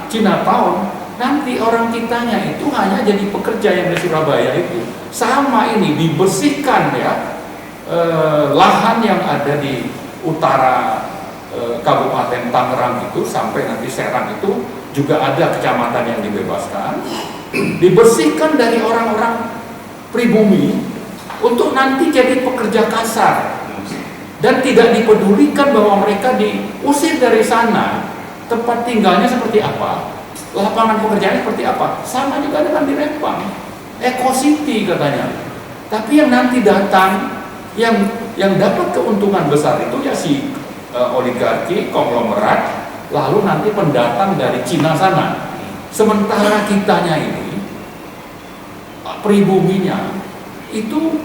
Chinatown. Nanti orang kitanya itu hanya jadi pekerja yang di Surabaya itu. Sama ini dibersihkan, ya, lahan yang ada di utara Kabupaten Tangerang itu sampai nanti Serang itu juga ada kecamatan yang dibebaskan, dibersihkan dari orang-orang pribumi untuk nanti jadi pekerja kasar, dan tidak dipedulikan bahwa mereka diusir dari sana. Tempat tinggalnya seperti apa, lapangan pekerjaannya seperti apa, sama juga dengan di Rempang, Eco City katanya. Tapi yang nanti datang, yang dapat keuntungan besar itu ya si oligarki, konglomerat, lalu nanti pendatang dari Cina sana. Sementara kitanya ini, pribuminya itu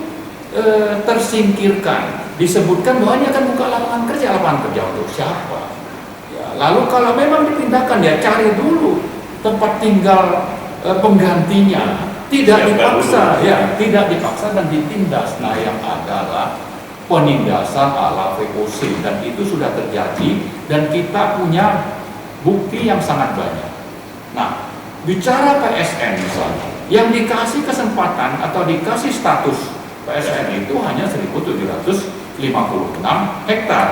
tersingkirkan, disebutkan bahwa ini akan buka lapangan kerja untuk siapa? Ya, lalu kalau memang dipindahkan, ya cari dulu tempat tinggal penggantinya, tidak dipaksa, ya tidak dipaksa dan ditindas. Nah, yang adalah penindasan ala VOC, dan itu sudah terjadi dan kita punya bukti yang sangat banyak. Nah, bicara PSN misalnya, yang dikasih kesempatan atau dikasih status PSN itu hanya 1.756 hektar,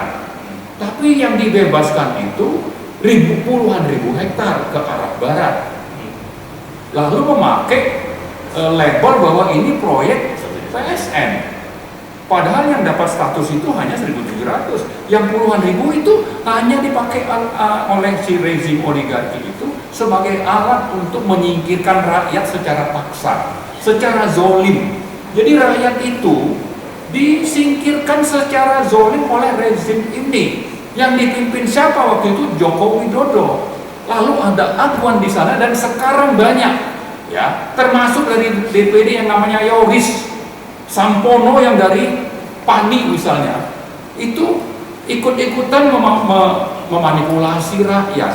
tapi yang dibebaskan itu puluhan ribu hektar ke arah barat, lalu memakai label bahwa ini proyek PSN. Padahal yang dapat status itu hanya 1.700, yang puluhan ribu itu hanya dipakai oleh si rezim oligarki itu sebagai alat untuk menyingkirkan rakyat secara paksa, secara zolim. Jadi rakyat itu disingkirkan secara zolim oleh rezim ini. Yang dipimpin siapa waktu itu? Joko Widodo. Lalu ada aduan di sana dan sekarang banyak, ya, termasuk dari DPD yang namanya Yoris Sampono yang dari PANI misalnya, itu ikut-ikutan memanipulasi rakyat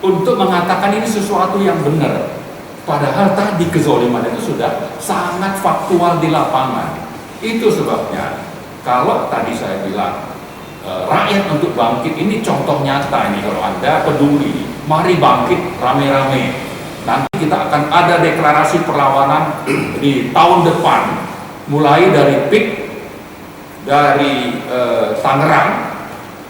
untuk mengatakan ini sesuatu yang benar. Padahal tadi kezoliman itu sudah sangat faktual di lapangan. Itu sebabnya kalau tadi saya bilang rakyat untuk bangkit, ini contoh nyata ini. Kalau Anda peduli, mari bangkit rame-rame. Nanti kita akan ada deklarasi perlawanan di tahun depan, mulai dari PIK, dari Tangerang,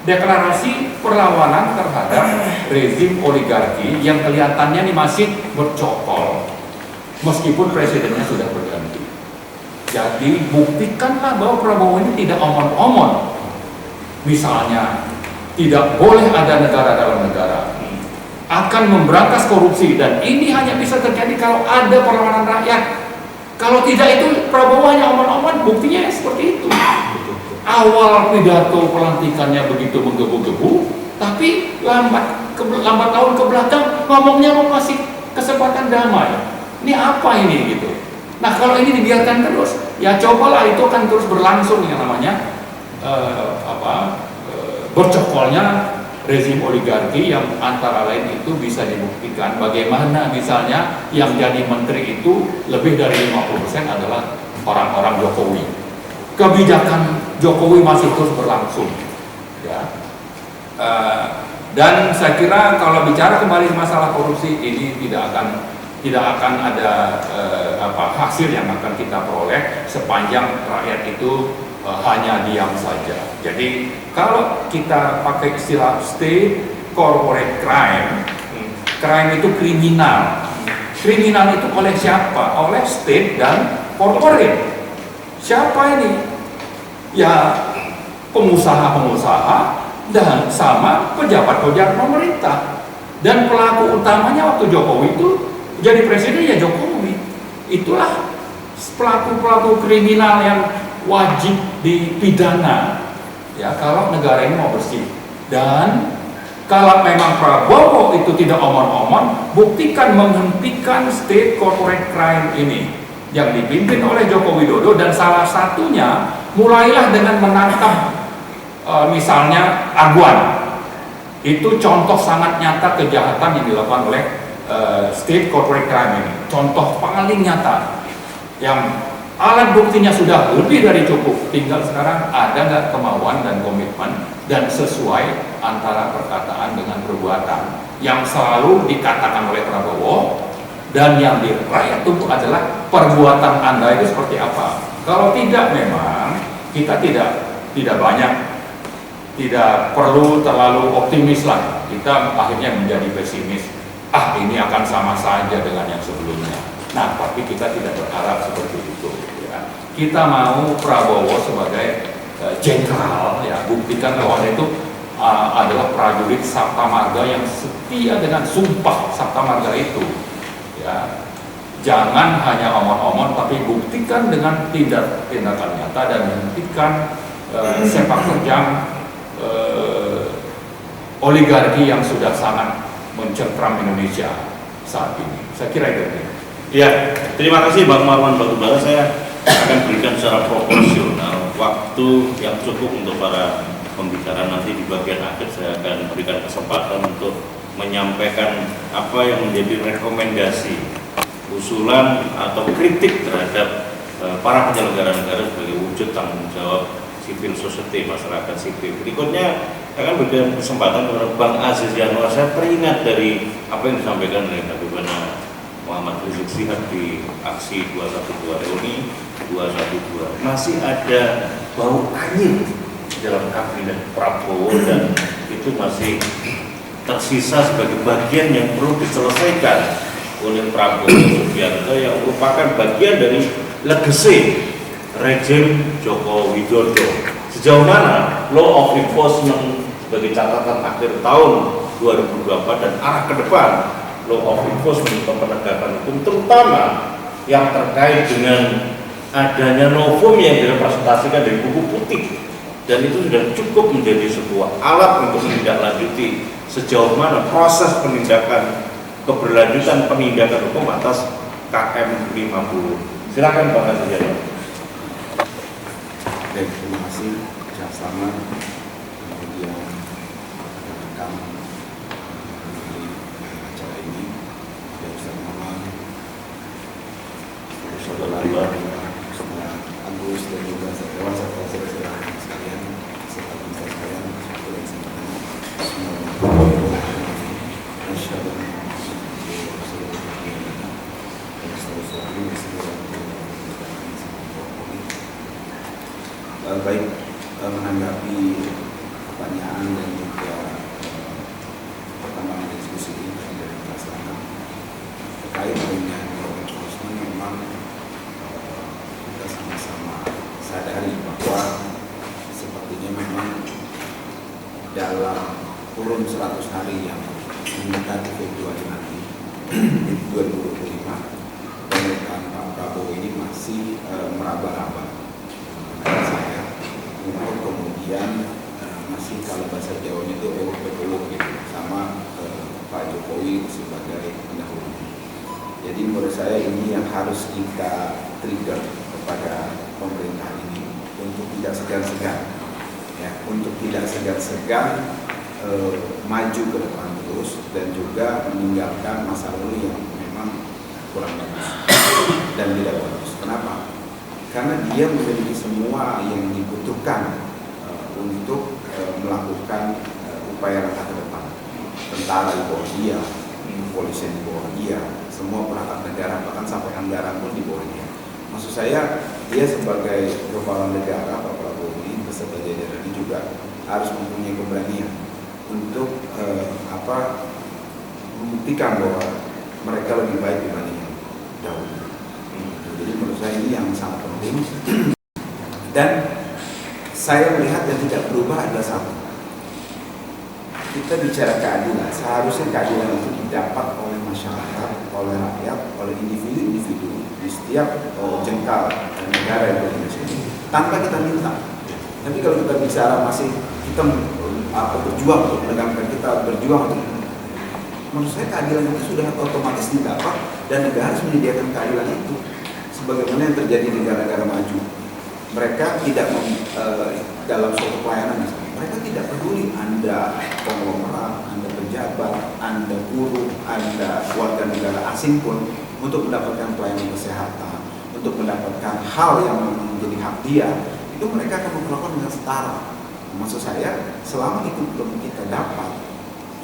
deklarasi perlawanan terhadap rezim oligarki yang kelihatannya ini masih bercokol meskipun presidennya sudah berganti. Jadi buktikanlah bahwa Prabowo ini tidak omon-omon. Misalnya tidak boleh ada negara dalam negara, akan memberantas korupsi, dan ini hanya bisa terjadi kalau ada perlawanan rakyat. Kalau tidak itu Prabowo hanya omong-omong, buktinya seperti itu. Awal pidato pelantikannya begitu menggebu-gebu, tapi lambat tahun ke belakang ngomongnya mau kasih kesempatan damai. Ini apa ini gitu? Nah kalau ini dibiarkan terus, ya cobalah itu akan terus berlangsung yang namanya bercekolnya rezim oligarki yang antara lain itu bisa dibuktikan bagaimana misalnya yang jadi menteri itu lebih dari 50% adalah orang-orang Jokowi. Kebijakan Jokowi masih terus berlangsung, ya. Dan saya kira kalau bicara kembali masalah korupsi ini tidak akan ada hasil yang akan kita peroleh sepanjang rakyat itu hanya diam saja. Jadi kalau kita pakai istilah state corporate crime, crime itu kriminal. Kriminal itu oleh siapa? Oleh state dan corporate. Siapa ini? Ya pengusaha-pengusaha dan sama pejabat-pejabat pemerintah. Dan pelaku utamanya waktu Jokowi itu jadi presiden ya Jokowi. Itulah pelaku-pelaku kriminal yang wajib dipidana. Ya kalau negara ini mau bersih. Dan kalau memang Prabowo itu tidak omong-omong, buktikan menghentikan state corporate crime ini yang dipimpin oleh Joko Widodo, dan salah satunya mulailah dengan menangkap misalnya Aguan. Itu contoh sangat nyata kejahatan yang dilakukan oleh state corporate crime ini. Contoh paling nyata yang alat buktinya sudah lebih dari cukup, tinggal sekarang ada nggak kemauan dan komitmen dan sesuai antara perkataan dengan perbuatan yang selalu dikatakan oleh Prabowo, dan yang di rakyat tunggu adalah perbuatan Anda itu seperti apa. Kalau tidak, memang kita tidak perlu terlalu optimis lah. Kita akhirnya menjadi pesimis. Ini akan sama saja dengan yang sebelumnya. Nah, tapi kita tidak berharap seperti itu. Ya. Kita mau Prabowo sebagai jenderal, ya, buktikan bahwa itu adalah prajurit Sabta Marga yang setia dengan sumpah Sabta Marga itu. Ya. Jangan hanya omong-omong, tapi buktikan dengan tindakan nyata dan hentikan sepak terjang oligarki yang sudah sangat mencengkram Indonesia saat ini. Saya kira itu. Ya, terima kasih Bang Marwan Batubara. Saya akan berikan secara proporsional waktu yang cukup untuk para pembicara. Nanti di bagian akhir saya akan berikan kesempatan untuk menyampaikan apa yang menjadi rekomendasi, usulan atau kritik terhadap para penyelenggara negara sebagai wujud tanggung jawab civil society, masyarakat sipil. Berikutnya saya akan berikan kesempatan kepada Bang Aziz Yanuar. Saya peringat dari apa yang disampaikan oleh Bagaimana Muhammad Rizik Syihab di aksi 212 reuni 212. Masih ada bau anyir dalam kabinet Prabowo, dan itu masih tersisa sebagai bagian yang perlu diselesaikan oleh Prabowo Subianto yang merupakan bagian dari legacy rejim Joko Widodo. Sejauh mana law of enforcement sebagai catatan akhir tahun 2024 dan arah ke depan law of enforcement atau penegakan hukum, terutama yang terkait dengan adanya novum yang direpresentasikan dari buku putih, dan itu sudah cukup menjadi sebuah alat untuk menindaklanjuti sejauh mana proses penindakan keberlanjutan penindakan hukum atas KM 50. Silakan Bang Aziz Yanuar. Baik, terima kasih. Selamat. Kemudian rekan di acara ini, ada Ustaz Muhammad, saudara Agus, dan juga saudara saudara sekalian, serta pemirsa sekalian, dan baik, menanggapi pertanyaan dan juga perkembangan diskusi ini dari Pelaksana terkait dengan enforcement, memang kita sama-sama sadari bahwa sepertinya memang dalam kurun 100 hari yang mendekati Februari nanti 2025, pemerintahan Pak Prabowo ini masih meraba-raba saya untuk kemudian masih kalau bahasa Jawanya itu ewok-ewok gitu sama Pak Jokowi sebagai pendahulu. Jadi menurut saya ini yang harus kita trigger kepada pemerintah ini untuk tidak segan-segan, ya, untuk tidak segan-segan maju ke depan terus dan juga meninggalkan masa lalu yang memang kurang bagus dan tidak bagus. Kenapa? Karena dia memiliki semua yang dibutuhkan untuk melakukan upaya langkah ke depan. Tentara di bawah dia, kepolisian di bawah dia, semua perangkat negara, bahkan sampai anggaran pun di bawah dia. Maksud saya, dia sebagai kepala negara, Pak Prabowo ini beserta jajarannya juga harus mempunyai keberanian untuk membuktikan bahwa mereka lebih baik dibanding yang dahulu. Jadi menurut saya ini yang sangat penting. Dan saya melihat yang tidak berubah adalah satu. Kita bicara keadilan, seharusnya keadilan itu didapat oleh masyarakat, oleh rakyat, oleh individu-individu di setiap jengkal negara yang ada di sini, tanpa kita minta. Tapi kalau kita bicara masih kita berjuang untuk menegakkan, kita berjuang untuk, menurut saya keadilan itu sudah otomatis didapat dan negara harus menyediakan keadilan itu. Sebagaimana yang terjadi di negara-negara maju, mereka tidak dalam suatu pelayanan misalnya, mereka tidak peduli Anda konglomerat, Anda pejabat, Anda buruh, Anda warga negara asing pun untuk mendapatkan pelayanan kesehatan, untuk mendapatkan hal yang menjadi hak dia, itu mereka akan memperlakukan dengan setara. Maksud saya, selama itu belum kita dapat,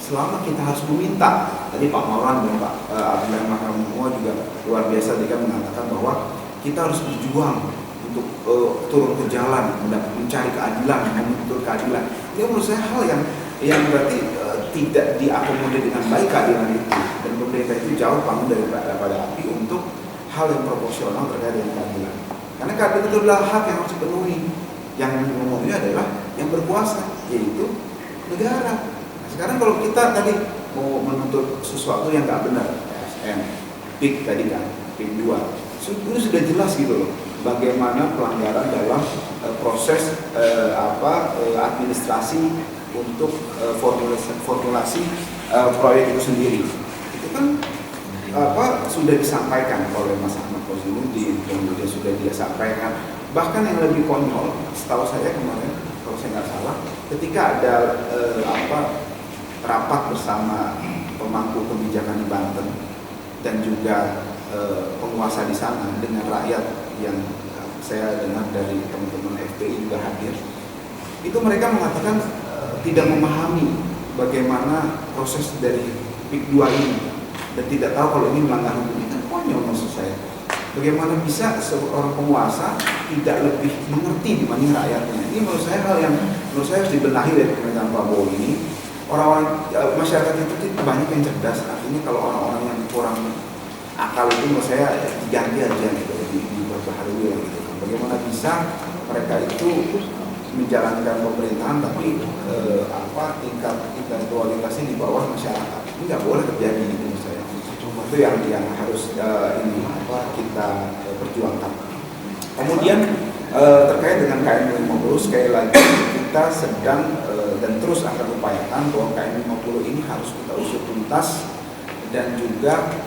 selama kita harus meminta. Tadi Pak Mauran dan Pak Abdullah Mahkamah juga luar biasa dia mengatakan bahwa kita harus berjuang untuk turun ke jalan, mencari keadilan, menuntut keadilan. Ini menurut saya hal yang berarti tidak diakomodir dengan baik keadilan itu, dan pemerintah itu jauh panggung daripada api untuk hal yang proporsional terkait dengan keadilan. Karena keadilan itu adalah hak yang harus dipenuhi. Yang ngomongnya adalah yang berkuasa, yaitu negara. Nah, sekarang kalau kita tadi mau menuntut sesuatu yang nggak benar, ASN, PIK tadi kan, PIK 2, itu sudah jelas gitu loh. Bagaimana pelanggaran dalam proses administrasi untuk formulasi proyek itu sendiri. Itu kan sudah disampaikan oleh Mas Ahmad Kozimudin, kemudian sudah dia sampaikan. Bahkan yang lebih konyol, setahu saya kemarin, kalau saya nggak salah, ketika ada rapat bersama pemangku kebijakan di Banten dan juga penguasa di sana dengan rakyat yang saya dengar dari teman-teman FPI juga hadir, itu mereka mengatakan tidak memahami bagaimana proses dari PIK 2 ini dan tidak tahu kalau ini melanggar hukum. Itu konyol maksud saya. Bagaimana bisa seorang penguasa tidak lebih mengerti dibanding rakyatnya? Ini menurut saya hal yang menurut saya harus dibenahi dari pemerintahan Prabowo ini. Orang-orang masyarakat itu banyak yang cerdas. Artinya kalau orang-orang yang kurang akal itu menurut saya diganti aja gitu, diperbaharui gitu. Bagaimana bisa mereka itu menjalankan pemerintahan tapi tingkat intelektualitasnya di bawah masyarakat? Ini nggak boleh terjadi gitu menurut saya. Itu yang harus kita perjuangkan. Kemudian terkait dengan KM 50, sekali lagi kita sedang dan terus akan upayakan bahwa KM 50 ini harus kita usut tuntas, dan juga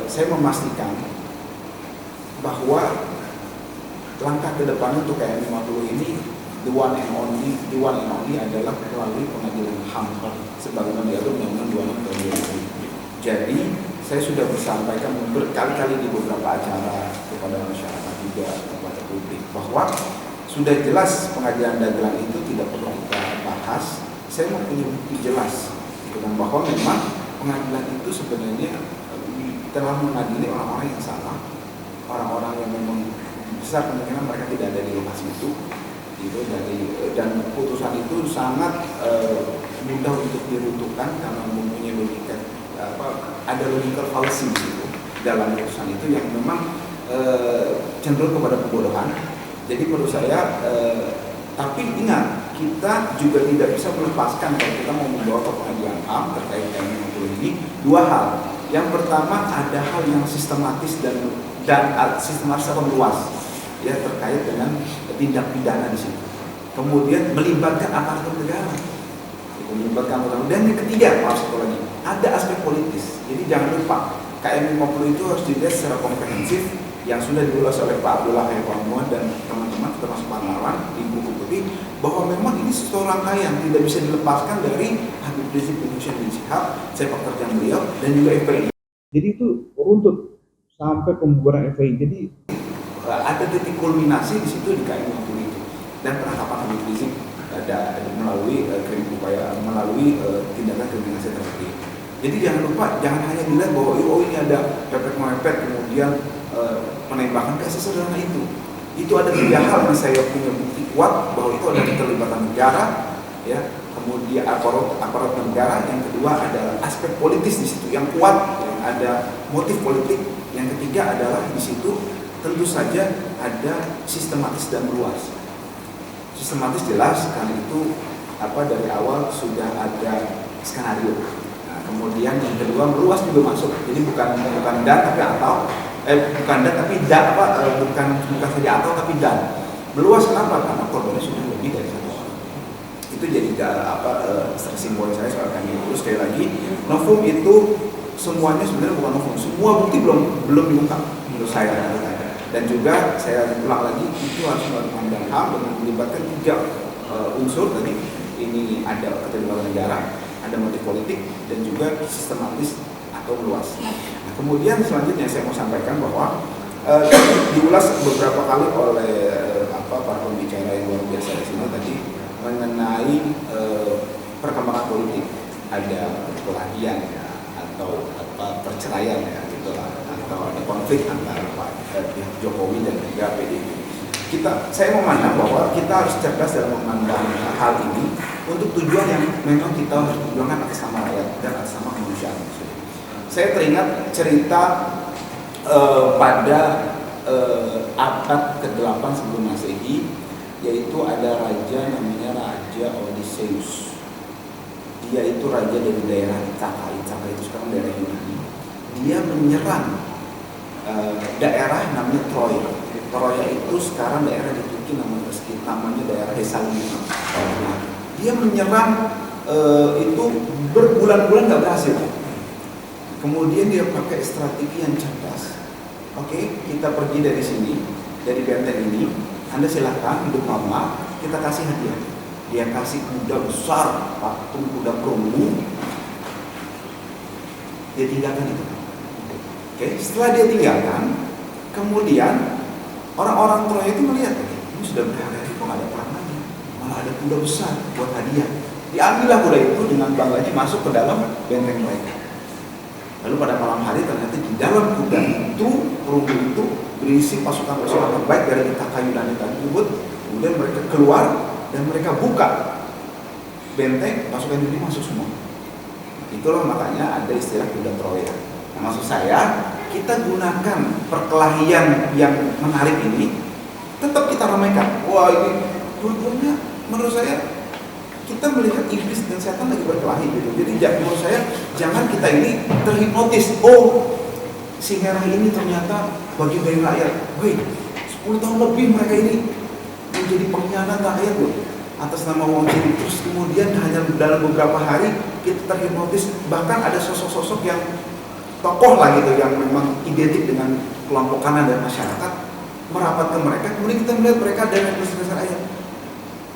saya memastikan bahwa langkah ke depan untuk KM 50 ini the one and only adalah melalui pengadilan HAM sebagaimana diatur Undang-Undang 26 tahun 2000. Jadi saya sudah bersampaikan berkali-kali di beberapa acara kepada masyarakat juga kepada publik bahwa sudah jelas pengadilan dagelan itu tidak perlu kita bahas. Saya mempunyai bukti jelas dan bahwa memang pengadilan itu sebenarnya telah mengadili orang-orang yang salah, orang-orang yang memang besar kemungkinan mereka tidak ada di lokasi itu, dan putusan itu sangat mudah untuk diruntuhkan karena mempunyai logika ada logical fallacy gitu dalam putusan itu yang memang cenderung kepada pembodohan. Jadi menurut saya, tapi ingat kita juga tidak bisa melepaskan kalau kita mau membawa ke pengadilan HAM terkait KM 50 ini dua hal. Yang pertama ada hal yang sistematis dan sistematis atau luas, ya, terkait dengan tindak pidana di situ. Kemudian melibatkan aparatur negara, dan yang ketiga, satu lagi, ada aspek politis. Jadi jangan lupa KM 50 itu harus dilihat secara komprehensif yang sudah diulas oleh Pak Abdullah Hayatullah dan teman-teman termasuk Pak Marwan di buku putih, bahwa memang ini suatu rangkaian tidak bisa dilepaskan dari Habib Rizik bin Syihab, sepak terjang beliau, dan juga FPI. Jadi itu runtut sampai pembubaran FPI. Jadi ada titik kulminasi di situ di KM 50 itu, dan penangkapan Habib Rizik ada melalui tindakan kriminalisasi terhadap. Jadi jangan lupa, jangan hanya dilihat bahwa ini ada pepet-mepet kemudian penembakan, kayak sesederhana itu. Itu ada 3 hal yang saya punya bukti kuat bahwa itu ada keterlibatan negara, ya, kemudian aparat negara. Yang kedua adalah aspek politis di situ yang kuat, yang ada motif politik. Yang ketiga adalah di situ tentu saja ada sistematis dan luas. Sistematis jelas karena itu dari awal sudah ada skenario. Nah, kemudian yang kedua meluas juga masuk. Jadi bukan dan tapi atau bukan dan tapi bukan saja atau tapi dan. Meluas kenapa? Karena korbannya sudah lebih dari 1 orang. Itu jadi simbol saya soal kami. Terus sekali lagi, novum itu semuanya sebenarnya bukan novum. Semua bukti belum diungkap menurut saya. Dan juga saya ulang lagi, itu harus melakukan HAM dengan melibatkan 3 unsur tadi. Ini ada keterlibatan negara, ada motif politik, dan juga sistematis atau luas. Nah, kemudian selanjutnya saya mau sampaikan bahwa diulas beberapa kali oleh para pembicara yang luar biasa di sini tadi mengenai perkembangan politik. Ada perkelahian ya, atau perceraian ya, gitulah, atau ada konflik antara pihak Jokowi dan juga PDIP. Saya memandang bahwa kita harus cerdas dalam memandang hal ini untuk tujuan yang memang kita harus perjuangkan atas nama rakyat dan atas nama kemanusiaan. Saya teringat cerita pada abad ke-8 sebelum Masehi, yaitu ada raja namanya Raja Odysseus. Dia itu raja dari daerah Ithaka itu sekarang daerah Yunani. Dia menyerang daerah namanya Troya. Troya itu sekarang daerah di Turki namanya daerah Thessalia. Nah, dia menyerang itu berbulan-bulan nggak berhasil. Kemudian dia pakai strategi yang cerdas. Oke, kita pergi dari sini, dari benteng ini. Anda silahkan hidup lama, kita kasih hadiah. Dia kasih kuda besar, patung kuda perunggu. Dia tinggalkan itu. Oke, setelah dia tinggalkan, kemudian orang-orang Troya itu melihat, ini sudah berhari-hari kok ada perang lagi, malah ada kuda besar buat hadiah. Diambillah kuda itu dengan bangganya masuk ke dalam benteng mereka. Lalu pada malam hari ternyata di dalam kuda itu, perunggu itu berisi pasukan-pasukan terbaik dari Ithaka Yunani tersebut. Kemudian mereka keluar dan mereka buka benteng, pasukan Yunani masuk semua. Itulah makanya ada istilah kuda Troya. Nah, maksud saya, kita gunakan perkelahian yang menarik ini, tetap kita ramaikan. Wah, ini dua-duanya menurut saya kita melihat iblis dan setan lagi berkelahi gitu. Jadi menurut saya jangan kita ini terhipnotis. Oh, si merah ini ternyata bagian dari rakyat. Wih, 10 tahun lebih mereka ini menjadi pengkhianat rakyat loh, atas nama uang jadi. Terus kemudian hanya dalam beberapa hari kita terhipnotis. Bahkan ada sosok-sosok yang tokoh lah gitu yang memang identik dengan kelompok kanan dan masyarakat merapat ke mereka. Kemudian kita melihat mereka dengan dasar rakyat.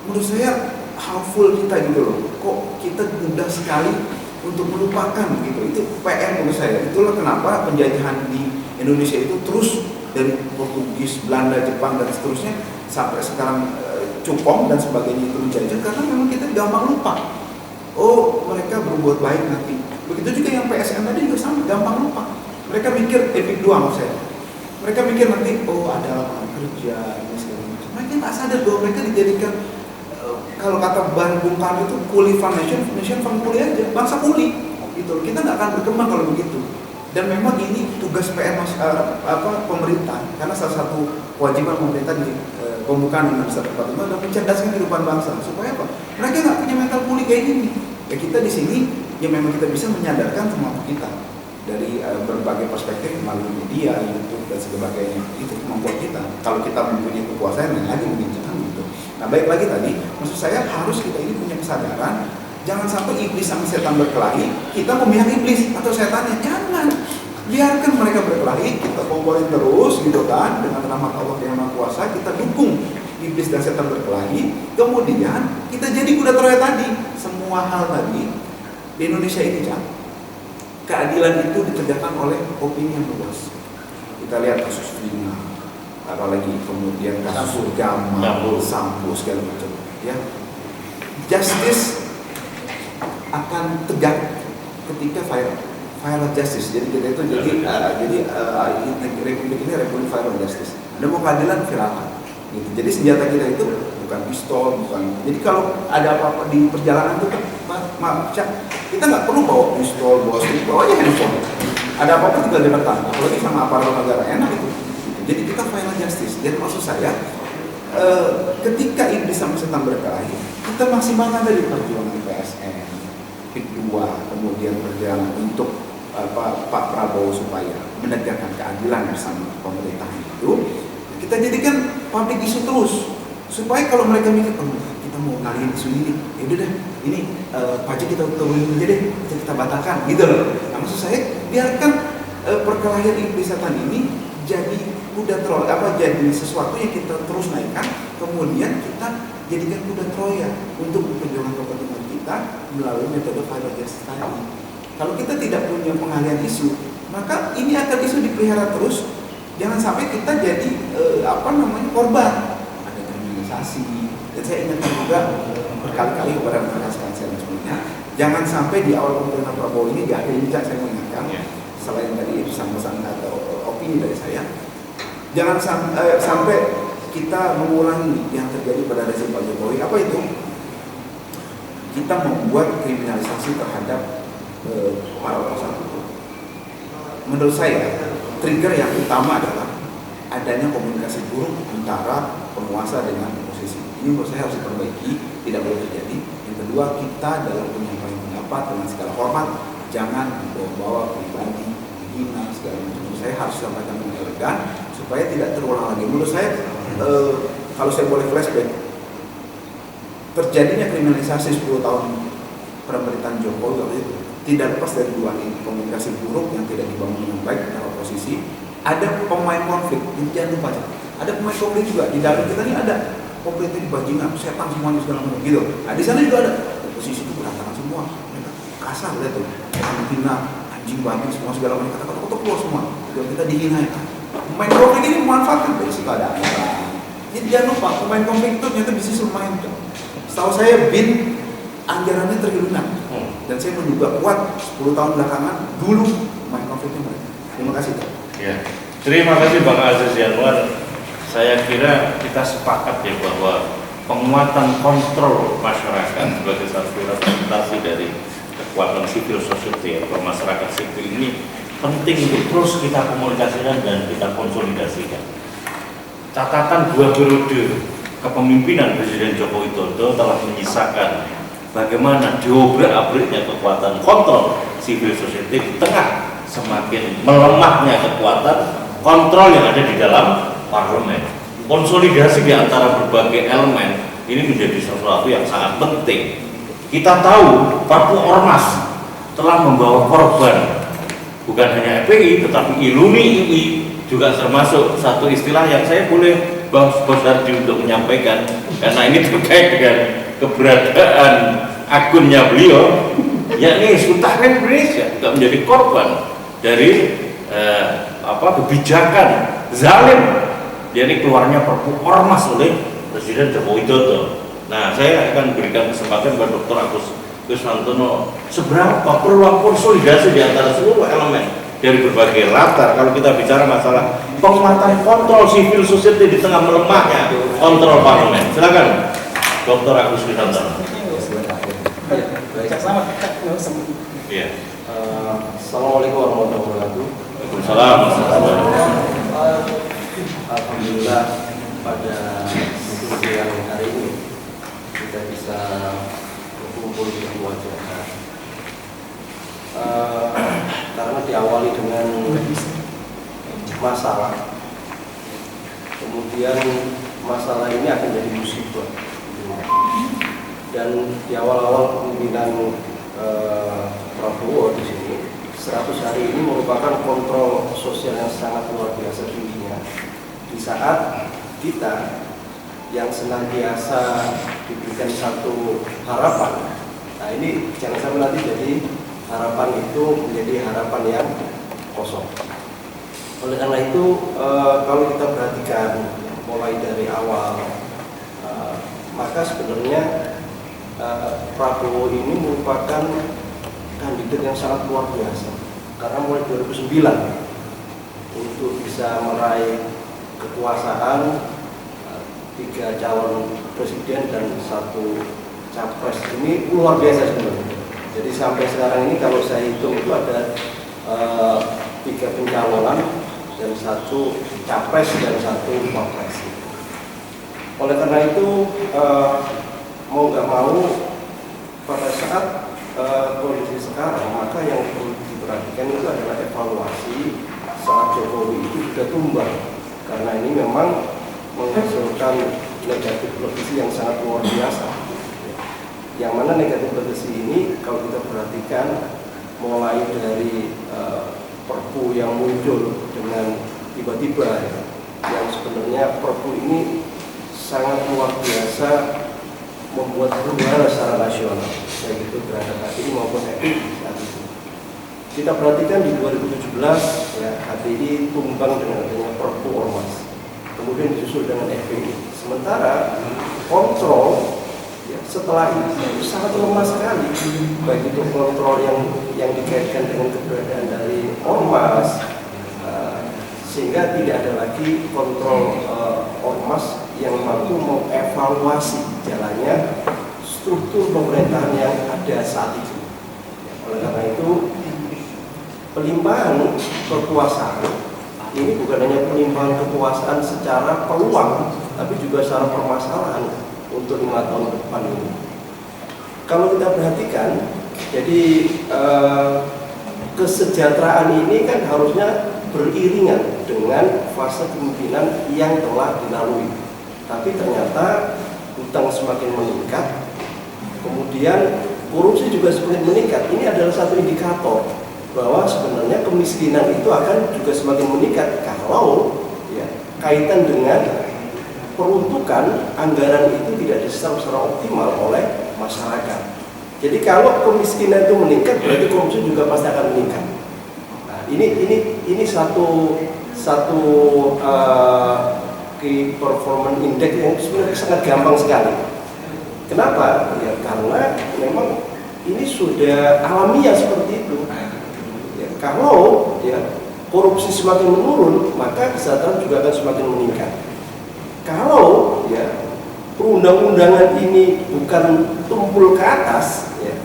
Menurut saya harmful kita gitu loh. Kok kita mudah sekali untuk melupakan gitu. Itu PR menurut saya. Itulah kenapa penjajahan di Indonesia itu terus dari Portugis, Belanda, Jepang dan seterusnya sampai sekarang Cukong dan sebagainya itu menjajah, karena memang kita gampang lupa. Oh, mereka berbuat baik nanti. Begitu juga yang PSN tadi juga sama, gampang lupa. Mereka mikir epic doang maksud saya. Mereka mikir nanti ada lapangan kerja ini segala macam. Mereka nggak sadar bahwa mereka dijadikan kalau kata Bung Karno itu kuli van nation van kuli aja, bangsa kuli gitu. Kita nggak akan berkembang kalau begitu. Dan memang ini tugas PR pemerintah, karena salah satu kewajiban pemerintah di pembukaan Undang-Undang 45 adalah mencerdaskan kehidupan bangsa. Supaya apa? Mereka nggak punya mental kuli kayak gini. Ya kita di sini ya memang kita bisa menyadarkan kemampuan kita. dari berbagai perspektif melalui media, YouTube dan sebagainya. Itu kemampuan kita. Kalau kita mempunyai kekuasaan, yang lagi mungkin jangan gitu. Nah, baik lagi tadi, maksud saya harus kita ini punya kesadaran, jangan sampai iblis sama setan berkelahi, kita memihak iblis atau setannya, jangan. Biarkan mereka berkelahi, kita komporin terus gitu kan, dengan rahmat Allah yang Maha Kuasa, kita dukung iblis dan setan berkelahi, kemudian kita jadi kuda Troya tadi. Semua hal tadi di Indonesia ini, keadilan itu ditegakkan oleh opini yang luas. Kita lihat kasus Vina, apalagi kemudian kasus Gamal, Sambo segala macam. Ya, justice akan tegak ketika viral justice. Jadi kita itu republik ini republik viral justice. Ada mau keadilan viralkan. Gitu. Jadi senjata kita itu bukan pistol, bukan. Jadi kalau ada apa-apa di perjalanan itu, kita nggak perlu bawa pistol, bawa aja handphone. Ada apa-apa tinggal direkam. Apalagi sama aparat negara, enak itu. Jadi kita viral justice. Jadi maksud saya, ketika iblis sama setan berkelahi, kita maksimalkan dari perjuangan PSN, PIK2, kemudian perjuangan untuk Pak Prabowo supaya menegakkan keadilan bersama pemerintahan itu. Kita jadikan public issue terus, supaya kalau mereka mikir, kita mau ngalihin isu ini, ya udah deh, ini pajak kita turunin aja deh, kita batalkan, gitu loh. Nah, maksud saya, biarkan perkelahian iblis setan ini jadi kuda Troya, jadi sesuatu yang kita terus naikkan, kemudian kita jadikan kuda Troya untuk perjuangan kepentingan kita melalui metode viral justice tadi. Kalau kita tidak punya pengalihan isu, maka ini akan isu dipelihara terus. Jangan sampai kita jadi korban. Ada kriminalisasi. Dan saya ingatkan juga berkali-kali kepada rekan-rekan sekalian semuanya, jangan sampai di awal pemerintahan Prabowo ini, di akhir ini saya mengingatkan, selain tadi pesan-pesan atau opini dari saya, jangan sampai kita mengulangi yang terjadi pada rezim Pak Jokowi. Apa itu? Kita membuat kriminalisasi terhadap para operator. Menurut saya, trigger yang utama adalah adanya komunikasi buruk antara penguasa dengan oposisi. Ini menurut saya harus diperbaiki, tidak boleh terjadi. Yang kedua, kita dalam penyampaian pendapat dengan segala hormat, jangan membawa pribadi, menghina segala macam. Menurut saya harus disampaikan dengan elegan supaya tidak terulang lagi. Menurut saya, kalau saya boleh flashback, terjadinya kriminalisasi 10 tahun pemerintahan Jokowi waktu itu tidak lepas dari dua ini, komunikasi buruk yang tidak dibangun dengan baik antara oposisi. Ada pemain konflik, jangan lupa, ada pemain konflik juga di dalam kita ini, ada konfliknya di bajingan, setan semuanya segala macam gitu. Nah, di sana juga ada oposisi itu berantakan semua, kasar lihat tuh, menghina, anjing babi semua segala macam, kata-kata kotor keluar semua, dan kita dihina. Pemain konflik ini memanfaatkan dari situ ada. Jadi jangan lupa, pemain konflik itu ternyata bisnis lumayan. Setahu saya BIN anggarannya triliunan. Dan saya menduga kuat 10 tahun belakangan dulu main konfliknya mereka. Terima kasih. Ya, terima kasih Bang Aziz Yanwar. Saya kira kita sepakat ya bahwa penguatan kontrol masyarakat sebagai satu representasi dari kekuatan civil society atau masyarakat sipil ini penting untuk terus kita komunikasikan dan kita konsolidasikan. Catatan 2 periode kepemimpinan Presiden Joko Widodo telah menyisakan bagaimana diobrak-abriknya kekuatan kontrol civil society di tengah semakin melemahnya kekuatan kontrol yang ada di dalam parlemen. Konsolidasi di antara berbagai elemen ini menjadi sesuatu yang sangat penting. Kita tahu Papua Ormas telah membawa korban, bukan hanya FPI tetapi ILUNI juga termasuk satu istilah yang saya boleh Bang Bosardi untuk menyampaikan karena ini terkait dengan keberadaan akunnya beliau, yakni Sultan Indonesia juga menjadi korban dari kebijakan zalim, yakni keluarnya Perpu Ormas oleh Presiden Joko Widodo. Nah, saya akan berikan kesempatan kepada Dr. Agus Kuswantono, seberapa perlu konsolidasi di antara seluruh elemen dari berbagai latar kalau kita bicara masalah penguatan kontrol civil society di tengah melemahnya kontrol parlemen. Silakan Dr. Agus Kuswantono. Iya. Assalamualaikum warahmatullahi wabarakatuh. Waalaikumsalam. Alhamdulillah pada siang hari ini kita bisa berkumpul di sebuah acara. Karena di awal dengan masalah, kemudian masalah ini akan jadi musibah. Dan di awal-awal kepemimpinan Prabowo di sini, 100 hari ini merupakan kontrol sosial yang sangat luar biasa tingginya. Di saat kita yang senantiasa diberikan satu harapan, nah ini jangan sampai nanti jadi harapan itu menjadi harapan yang kosong. Oleh karena itu, kalau kita perhatikan mulai dari awal, maka sebenarnya Prabowo ini merupakan kandidat yang sangat luar biasa. Karena mulai 2009 untuk bisa meraih kekuasaan, 3 calon presiden dan 1 capres, ini luar biasa sebenarnya. Jadi sampai sekarang ini kalau saya hitung itu ada 3 pencalonan dan 1 capres dan 1 wapres. Oleh karena itu mau nggak mau pada saat kondisi sekarang, maka yang perlu diperhatikan itu adalah evaluasi saat Jokowi itu sudah tumbang, karena ini memang menghasilkan negatif legacy yang sangat luar biasa. Yang mana negatif legacy ini kalau kita perhatikan mulai dari Perpu yang muncul dengan tiba-tiba, yang sebenarnya Perpu ini sangat luar biasa membuat perubahan secara nasional, baik itu terhadap HTI maupun FPI saat itu. Kita perhatikan di 2017 ya, HTI tumbang dengan adanya Perpu Ormas, kemudian disusul dengan FPI. Sementara kontrol ya, setelah itu sangat lemah sekali, baik itu kontrol yang dikaitkan dengan keberadaan dari Ormas, sehingga tidak ada lagi kontrol Ormas yang mampu mengevaluasi jalannya struktur pemerintahan yang ada saat itu. Oleh karena itu, pelimpahan kekuasaan ini bukan hanya pelimpahan kekuasaan secara peluang, tapi juga secara permasalahan untuk 5 tahun ke depan ini. Kalau kita perhatikan, jadi kesejahteraan ini kan harusnya beriringan dengan fase kepemimpinan yang telah dilalui. Tapi ternyata hutang semakin meningkat, kemudian korupsi juga semakin meningkat. Ini adalah satu indikator bahwa sebenarnya kemiskinan itu akan juga semakin meningkat kalau ya, kaitan dengan peruntukan anggaran itu tidak diserap secara optimal oleh masyarakat. Jadi kalau kemiskinan itu meningkat, berarti korupsi juga pasti akan meningkat. Nah, ini satu key performance index yang sebenarnya sangat gampang sekali. Kenapa? Ya karena memang ini sudah alamiah seperti itu. Ya, kalau ya korupsi semakin menurun, maka kesejahteraan juga akan semakin meningkat. Kalau ya perundang-undangan ini bukan tumpul ke atas, ya,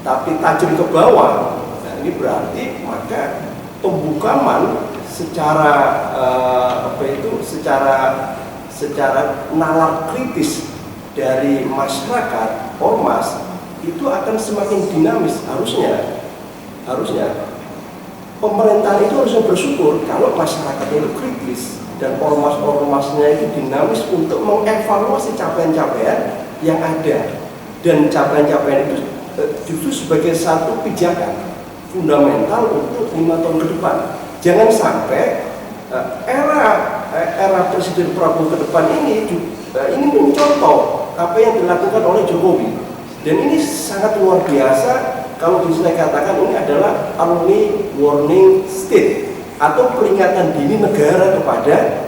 tapi tajam ke bawah, nah ini berarti maka pembukaman secara secara nalar kritis dari masyarakat ormas itu akan semakin dinamis. Harusnya pemerintahan itu harusnya bersyukur kalau masyarakatnya itu kritis dan ormas-ormasnya itu dinamis untuk mengevaluasi capaian-capaian yang ada, dan capaian-capaian itu justru sebagai satu pijakan fundamental untuk 5 tahun ke depan. Jangan sampai era Presiden Prabowo ke depan ini mencontoh apa yang dilakukan oleh Jokowi, dan ini sangat luar biasa. Kalau bisa saya katakan ini adalah early warning state atau peringatan dini negara kepada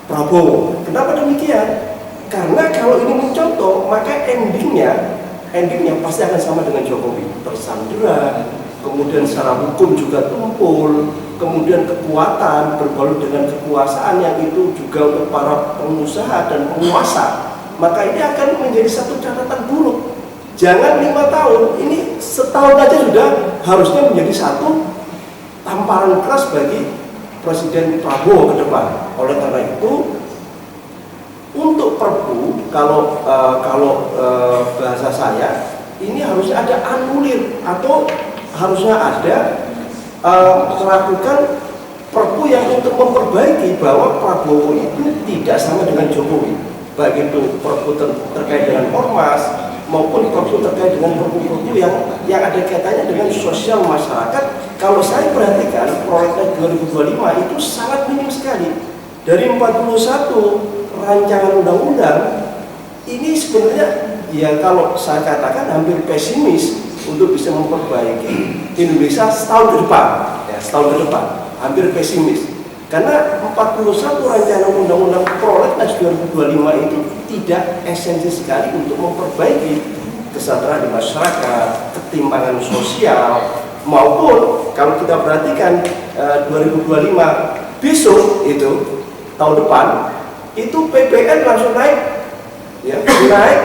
Prabowo. Kenapa demikian? Karena kalau ini mencontoh, maka endingnya pasti akan sama dengan Jokowi, tersandera, kemudian secara hukum juga tumpul, kemudian kekuatan berbalut dengan kekuasaan yang itu juga untuk para pengusaha dan penguasa, maka ini akan menjadi satu catatan buruk. Jangan 5 tahun, ini setahun aja sudah harusnya menjadi satu tamparan keras bagi Presiden Prabowo ke depan. Oleh karena itu, untuk Perpu, kalau bahasa saya, ini harusnya ada anulir atau harusnya ada melakukan perpu yang untuk memperbaiki bahwa Prabowo itu tidak sama dengan Jokowi, baik itu perpu terkait dengan ormas maupun perpu terkait dengan perpu-perpu yang ada kaitannya dengan sosial masyarakat. Kalau saya perhatikan prolegnas 2025 itu sangat minim sekali. Dari 41 rancangan undang-undang ini sebenarnya ya kalau saya katakan hampir pesimis untuk bisa memperbaiki Indonesia setahun ke depan, ya setahun ke depan, hampir pesimis. Karena 41 rancangan undang-undang prolegnas 2025 itu tidak esensi sekali untuk memperbaiki kesejahteraan di masyarakat, ketimpangan sosial, maupun kalau kita perhatikan 2025 besok itu tahun depan itu PPN langsung naik, ya naik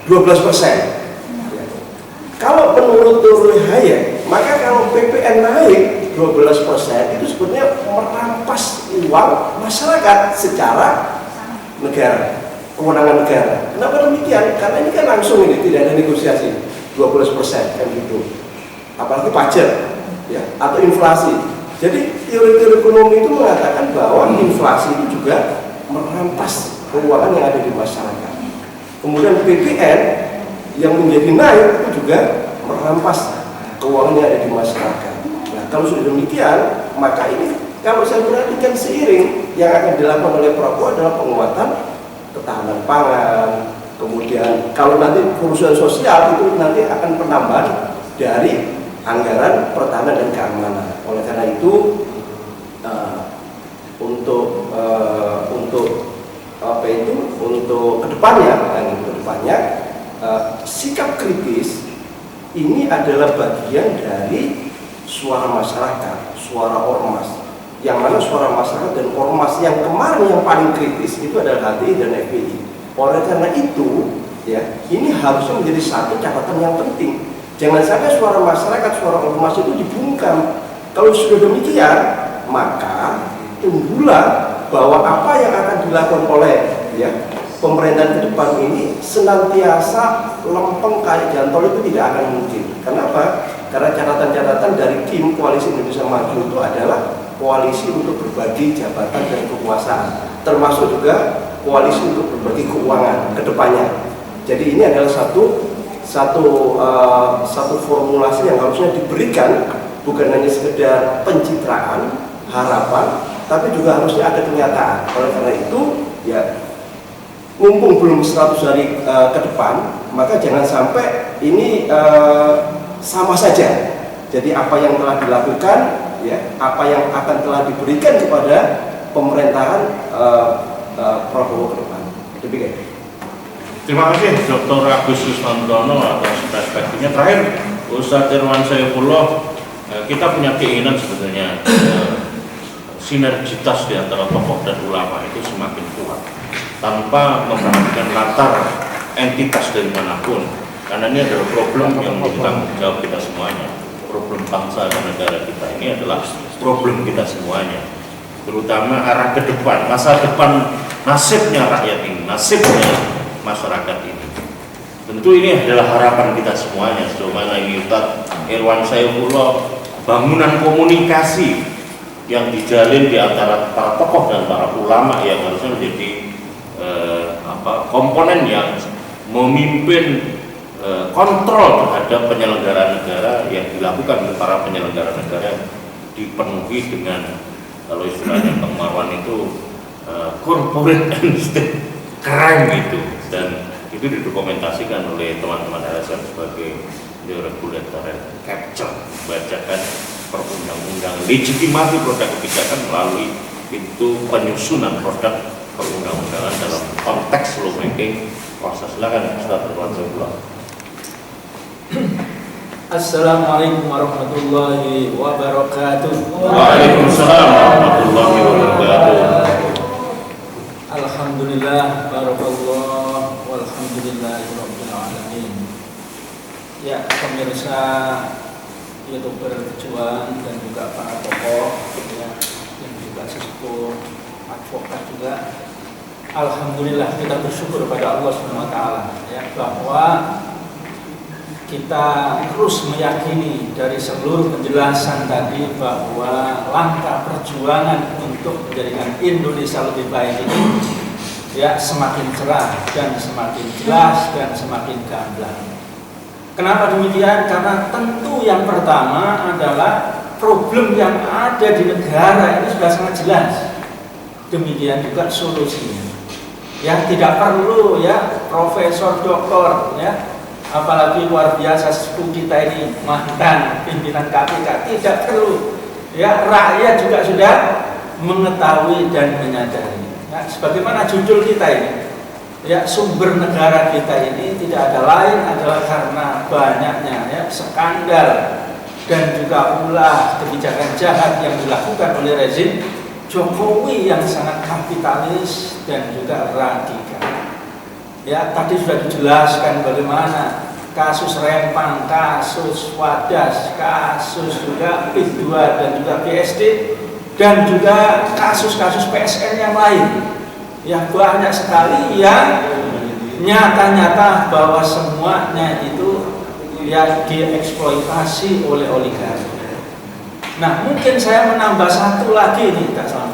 12%. Ya. Kalau menurut Nurul Hayek, maka kalau PPN naik 12% itu sebenarnya merampas uang masyarakat secara negara, kewenangan negara. Kenapa demikian? Karena ini kan langsung ini tidak ada negosiasi 12% kan gitu. Apalagi pajak ya atau inflasi. Jadi teori-teori ekonomi itu mengatakan bahwa inflasi itu juga merampas keuangan yang ada di masyarakat. Kemudian PPN yang menjadi naik itu juga merampas keuangan yang ada di masyarakat. Nah, kalau sudah demikian, maka ini kalau saya perhatikan seiring yang akan dilakukan oleh Prabowo adalah penguatan ketahanan pangan. Kemudian kalau nanti urusan sosial itu nanti akan penambahan dari anggaran pertahanan dan keamanan. Oleh karena itu untuk kedepannya sikap kritis ini adalah bagian dari suara masyarakat, suara ormas. Yang mana suara masyarakat dan ormas yang kemarin yang paling kritis itu adalah HTI dan FPI. Oleh karena itu, ya ini harusnya menjadi satu catatan yang penting. Jangan sampai suara masyarakat, suara ormas itu dibungkam. Kalau sudah demikian, maka tunggulah bahwa apa yang akan dilakukan oleh ya pemerintahan ke depan ini senantiasa lempeng kayak jalan tol itu tidak akan mungkin. Kenapa? Karena catatan-catatan dari tim Koalisi Indonesia Maju itu adalah koalisi untuk berbagi jabatan dan kekuasaan, termasuk juga koalisi untuk berbagi keuangan ke depannya. Jadi ini adalah satu formulasi yang harusnya diberikan, bukan hanya sekedar pencitraan, harapan, tapi juga harusnya ada kenyataan. Oleh karena itu, ya mumpung belum 100 hari ke depan, maka jangan sampai ini sama saja. Jadi apa yang telah dilakukan, ya apa yang akan telah diberikan kepada pemerintahan Prabowo ke depan. Demikian. Terima kasih Dr. Agus Susantono atas perspektifnya. Terakhir, Ustadz Irwan Saifullah, kita punya keinginan sebetulnya sinergitas di antara tokoh dan ulama itu semakin kuat tanpa memperhatikan latar entitas dari manapun, karena ini adalah problem yang menjadi tanggung jawab kita semuanya. Problem bangsa dan negara kita ini adalah problem kita semuanya, terutama arah ke depan, masa depan, nasibnya rakyat ini, nasibnya masyarakat ini. Tentu ini adalah harapan kita semuanya. Sebagaimana ini Ustadz Irwan Saifullah, bangunan komunikasi yang dijalin di antara para tokoh dan para ulama yang harusnya menjadi komponen yang memimpin kontrol terhadap penyelenggara negara yang dilakukan oleh para penyelenggara negara dipenuhi dengan, kalau istilahnya Bang Marwan itu corporate and state crime itu, dan itu didokumentasikan oleh teman-teman LSM sebagai the regulator and capture, bacakan perundang-undang legitimasi produk kebijakan melalui pintu penyusunan produk perundang-undangan dalam konteks lawmaking proses. Silakan Ustaz Irwan Saifullah. Assalamualaikum warahmatullahi wabarakatuh. Waalaikumsalam warahmatullahi wabarakatuh. Alhamdulillah, barakallah, walhamdulillahirabbil alamin. Ya, pemirsa YouTuber Perjuangan dan juga para tokoh ya, yang juga sesepuh advokat juga. Alhamdulillah kita bersyukur pada Allah Subhanahu wa taala ya bahwa kita terus meyakini dari seluruh penjelasan tadi bahwa langkah perjuangan untuk menjadikan Indonesia lebih baik ini ya semakin cerah dan semakin jelas dan semakin gamblang. Kenapa demikian? Karena tentu yang pertama adalah problem yang ada di negara ini sudah sangat jelas. Demikian juga solusinya. Ya tidak perlu ya profesor, doktor ya, apalagi luar biasa sepupu kita ini mantan pimpinan KPK, tidak perlu ya, rakyat juga sudah mengetahui dan menyadari ya, sebagaimana judul kita ini ya, sumber negara kita ini tidak ada lain adalah karena banyaknya ya skandal dan juga ulah kebijakan jahat yang dilakukan oleh rezim Jokowi yang sangat kapitalis dan juga radikal. Ya, tadi sudah dijelaskan bagaimana kasus Rempang, kasus Wadas, kasus juga PIK2 dan juga BSD dan juga kasus-kasus PSN yang lain. Ya, banyak sekali yang nyata-nyata bahwa semuanya itu ya dieksploitasi oleh oligarki. Nah, mungkin saya menambah satu lagi nih Kak Salam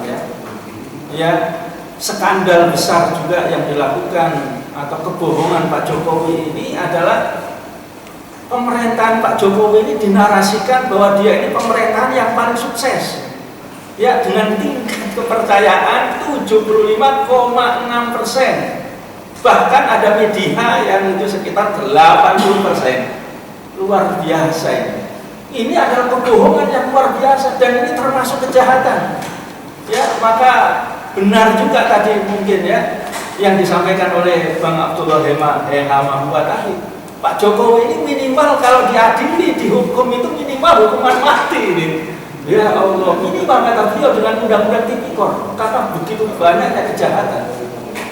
ya, skandal besar juga yang dilakukan atau kebohongan Pak Jokowi ini adalah pemerintahan Pak Jokowi ini dinarasikan bahwa dia ini pemerintahan yang paling sukses ya, dengan tingkat kepercayaan 75,6%. Bahkan ada media yang itu sekitar 80%. Luar biasa ini. Ini adalah kebohongan yang luar biasa dan ini termasuk kejahatan. Ya, maka benar juga tadi mungkin ya yang disampaikan oleh Bang Abdullah Hemahua tadi. Pak Jokowi ini minimal kalau diadili, dihukum itu minimal hukuman mati ini. Ya Allah, minimal kata beliau dengan undang-undang tipikor, karena begitu banyaknya kejahatan.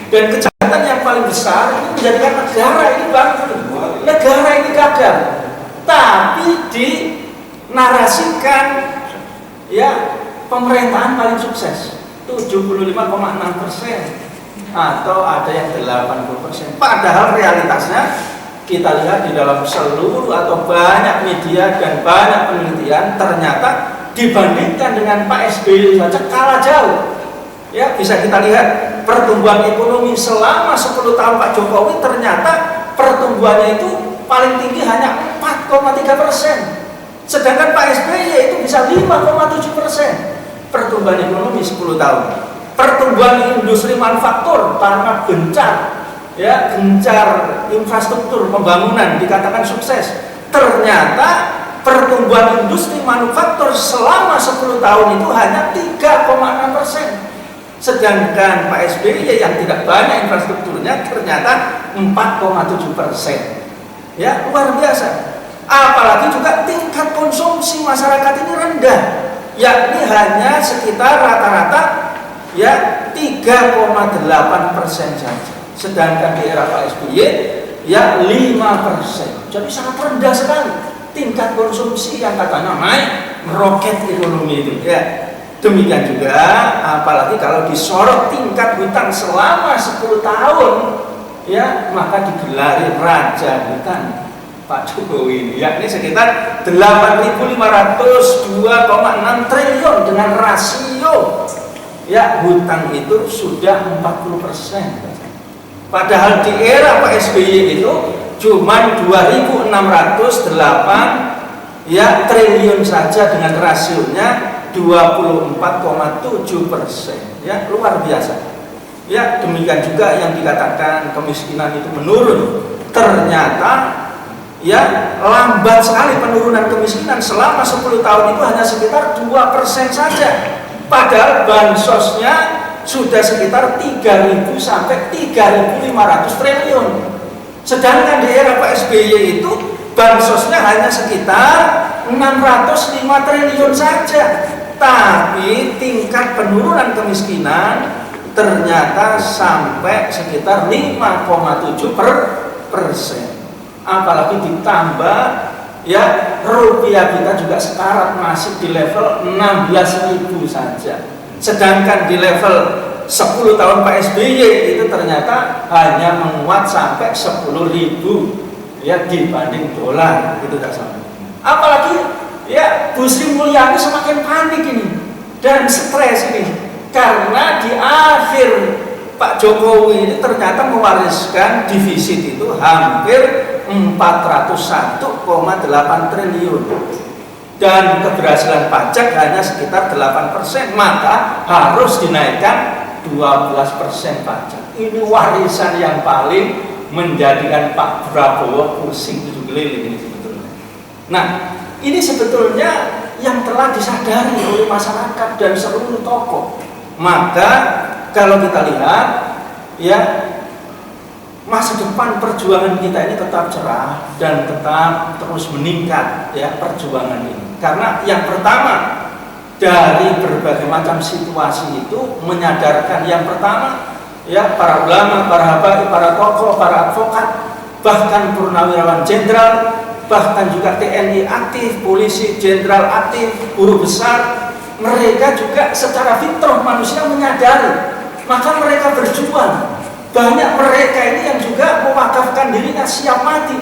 Dan kejahatan yang paling besar ini menjadikan negara ini bangkrut. Negara ini gagal. Tapi dinarasikan ya pemerintahan paling sukses 75,6% atau ada yang 80%. Padahal realitasnya kita lihat di dalam seluruh atau banyak media dan banyak penelitian ternyata dibandingkan dengan Pak SBY saja kalah jauh. Ya, bisa kita lihat pertumbuhan ekonomi selama 10 tahun Pak Jokowi ternyata pertumbuhannya itu paling tinggi hanya 4,3%. Sedangkan Pak SBY itu bisa 5,7% pertumbuhan ekonomi 10 tahun. Pertumbuhan industri manufaktur karena gencar infrastruktur pembangunan dikatakan sukses. Ternyata pertumbuhan industri manufaktur selama 10 tahun itu hanya 3,6%. Sedangkan Pak SBY yang tidak banyak infrastrukturnya ternyata 4,7%. Ya, luar biasa. Apalagi juga tingkat konsumsi masyarakat ini rendah, yakni hanya sekitar rata-rata ya 3,8% saja. Sedangkan di era Pak SBY ya 5%. Jadi sangat rendah sekali tingkat konsumsi yang katanya naik meroket ekonomi itu ya. Demikian juga apalagi kalau disorot tingkat hutang selama 10 tahun ya, maka digelari raja hutang Pak Jokowi ini yakni sekitar 8.502,6 triliun dengan rasio ya hutang itu sudah 40%. Padahal di era Pak SBY itu cuma 2.608 ya triliun saja dengan rasionya 24,7%. Ya, luar biasa. Ya, demikian juga yang dikatakan kemiskinan itu menurun. Ternyata ya lambat sekali penurunan kemiskinan selama 10 tahun itu hanya sekitar 2% saja. Padahal bansosnya sudah sekitar 3.000 sampai 3.500 triliun. Sedangkan di era Pak SBY itu bansosnya hanya sekitar 605 triliun saja. Tapi tingkat penurunan kemiskinan ternyata sampai sekitar 5,7%. Apalagi ditambah ya rupiah kita juga sekarat masih di level 16.000 saja. Sedangkan di level 10 tahun Pak SBY itu ternyata hanya menguat sampai 10.000 ya dibanding dolar, itu tak sama. Apalagi ya Bu Sri Mulyani semakin panik ini dan stres ini karena di akhir Pak Jokowi ini ternyata mewariskan defisit itu hampir 401,8 triliun dan keberhasilan pajak hanya sekitar 8%, maka harus dinaikkan 12% pajak. Ini warisan yang paling menjadikan Pak Prabowo pusing tujuh keliling ini sebetulnya. Nah, ini sebetulnya yang telah disadari oleh masyarakat dan seluruh tokoh. Maka kalau kita lihat ya masa depan perjuangan kita ini tetap cerah dan tetap terus meningkat ya perjuangan ini. Karena yang pertama dari berbagai macam situasi itu menyadarkan yang pertama ya para ulama, para habaib, para tokoh, para advokat, bahkan purnawirawan jenderal, bahkan juga TNI aktif, polisi jenderal aktif, guru besar, mereka juga secara fitrah manusia menyadari, maka mereka berjuang. Banyak mereka ini yang juga mewakafkan dirinya siap mati.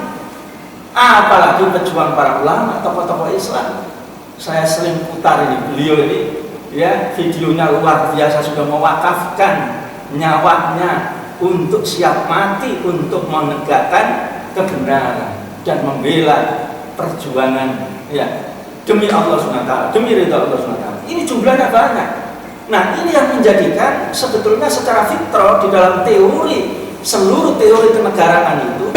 Apalagi pejuang para ulama, tokoh-tokoh Islam. Saya sering putar ini, beliau ini ya videonya luar biasa, sudah mewakafkan nyawanya untuk siap mati untuk menegakkan kebenaran dan membela perjuangan ya demi Allah SWT, demi ridha Allah SWT. Ini jumlahnya banyak. Nah, ini yang menjadikan sebetulnya secara fitrah di dalam teori, seluruh teori kenegaraan itu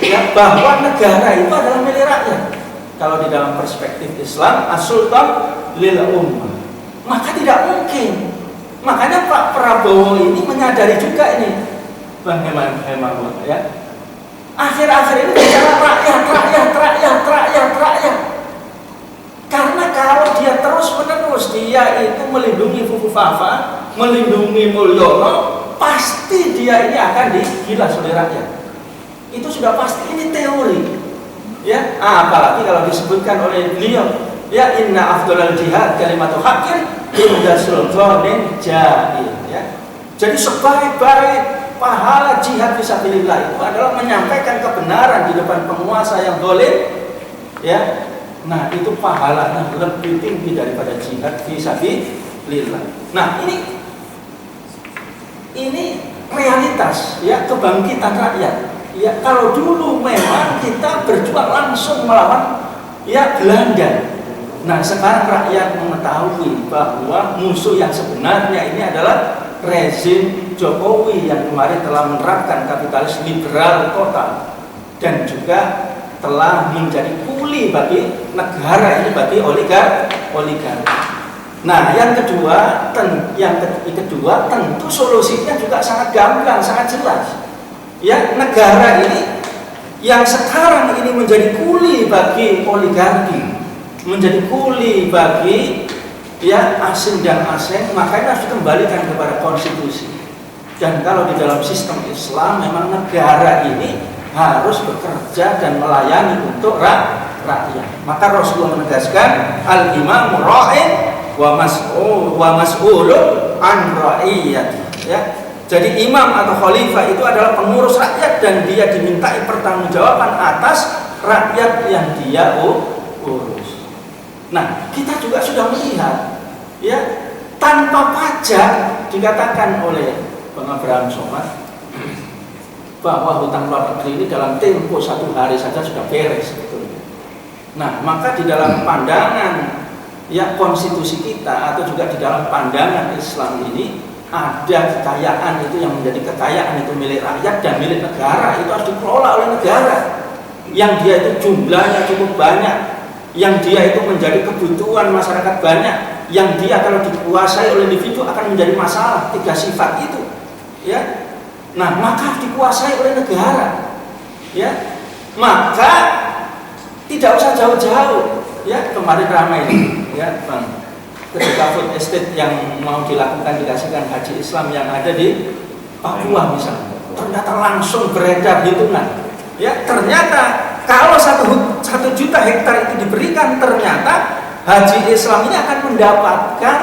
ya, bahwa negara itu adalah milik rakyat. Kalau di dalam perspektif Islam, as-sultan lil ummah, maka tidak mungkin. Makanya Pak Prabowo ini menyadari juga ini, Bang Heman ya. Akhir-akhir ini bicara rakyat. Karena kalau dia terus-menerus dia itu melindungi Fufu Fafa, melindungi Mulyono, pasti dia ini akan digilas oleh rakyat. Itu sudah pasti, ini teori. Ya, apalagi kalau disebutkan oleh beliau, ya inna afdhalal jihad kalimatu haqqin inda sultanin jahil ya. Jadi sebaik-baik pahala jihad fisabilillah itu adalah menyampaikan kebenaran di depan penguasa yang zalim ya. Nah, itu pahalanya lebih tinggi daripada jihad fisabilillah. Nah, ini realitas ya, kebangkitan rakyat. Ya, kalau dulu memang kita berjuang langsung melawan ya Belanda. Nah, sekarang rakyat mengetahui bahwa musuh yang sebenarnya ini adalah rezim Jokowi yang kemarin telah menerapkan kapitalis liberal total dan juga telah menjadi kuli bagi negara ini, bagi oligarki. Nah, yang kedua tentu solusinya juga sangat gamblang, sangat jelas. Ya, negara ini yang sekarang ini menjadi kuli bagi oligarki, menjadi kuli bagi ya asing dan asing, makanya harus dikembalikan kepada konstitusi. Dan kalau di dalam sistem Islam memang negara ini harus bekerja dan melayani untuk rakyat. Maka Rasulullah menegaskan al-imamu ra'in wa mas'ulun an ra'iyati ya. Jadi imam atau khalifah itu adalah pengurus rakyat dan dia dimintai pertanggungjawaban atas rakyat yang dia urus. Nah, kita juga sudah melihat ya, tanpa pajak dikatakan oleh Bang Abraham Somad bahwa hutang luar negeri ini dalam tempo 1 hari saja sudah beres sebetulnya. Nah, maka di dalam pandangan ya konstitusi kita atau juga di dalam pandangan Islam ini ada kekayaan itu yang menjadi kekayaan itu milik rakyat dan milik negara, itu harus dikelola oleh negara yang dia itu jumlahnya cukup banyak, yang dia itu menjadi kebutuhan masyarakat banyak, yang dia kalau dikuasai oleh individu akan menjadi masalah. 3 sifat itu ya. Nah, maka dikuasai oleh negara ya. Maka tidak usah jauh-jauh ya, kemarin ramai ini ya Bang, ketika food estate yang mau dilakukan dikasihkan haji Islam yang ada di Papua misalnya, ternyata langsung beredar hitungan ya, ternyata kalau 1 juta hektar itu diberikan, ternyata haji Islam ini akan mendapatkan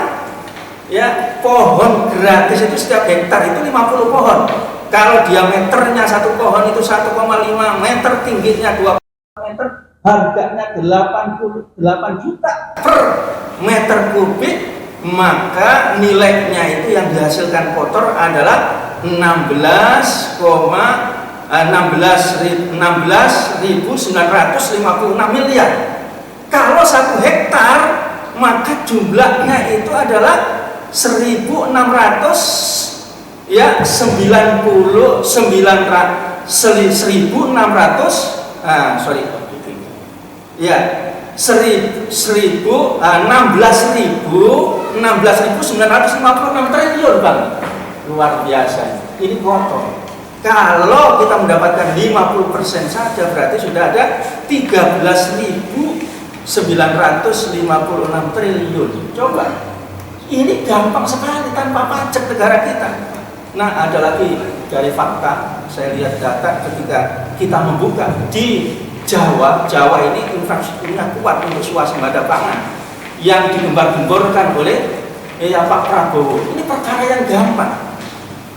Ya, pohon gratis itu setiap hektar itu 50 pohon. Kalau diameternya satu pohon itu 1,5 meter, tingginya 2 meter, harganya 88 juta per meter kubik, maka nilainya itu yang dihasilkan kotor adalah 16.956 miliar. Kalau 1 hektar, maka jumlahnya itu adalah 1.600 ya 16.000 ya 16.956 triliun, Bang. Luar biasa. Ini kotor. Kalau kita mendapatkan 50% saja berarti sudah ada 13.956 triliun. Coba. Ini gampang sekali tanpa pajak negara kita. Nah, ada lagi dari fakta, saya lihat data ketika kita membuka di Jawa ini infrastrukturnya kuat untuk swasembada pangan yang digembar-gemborkan oleh Pak Prabowo. Ini perkara yang gampang.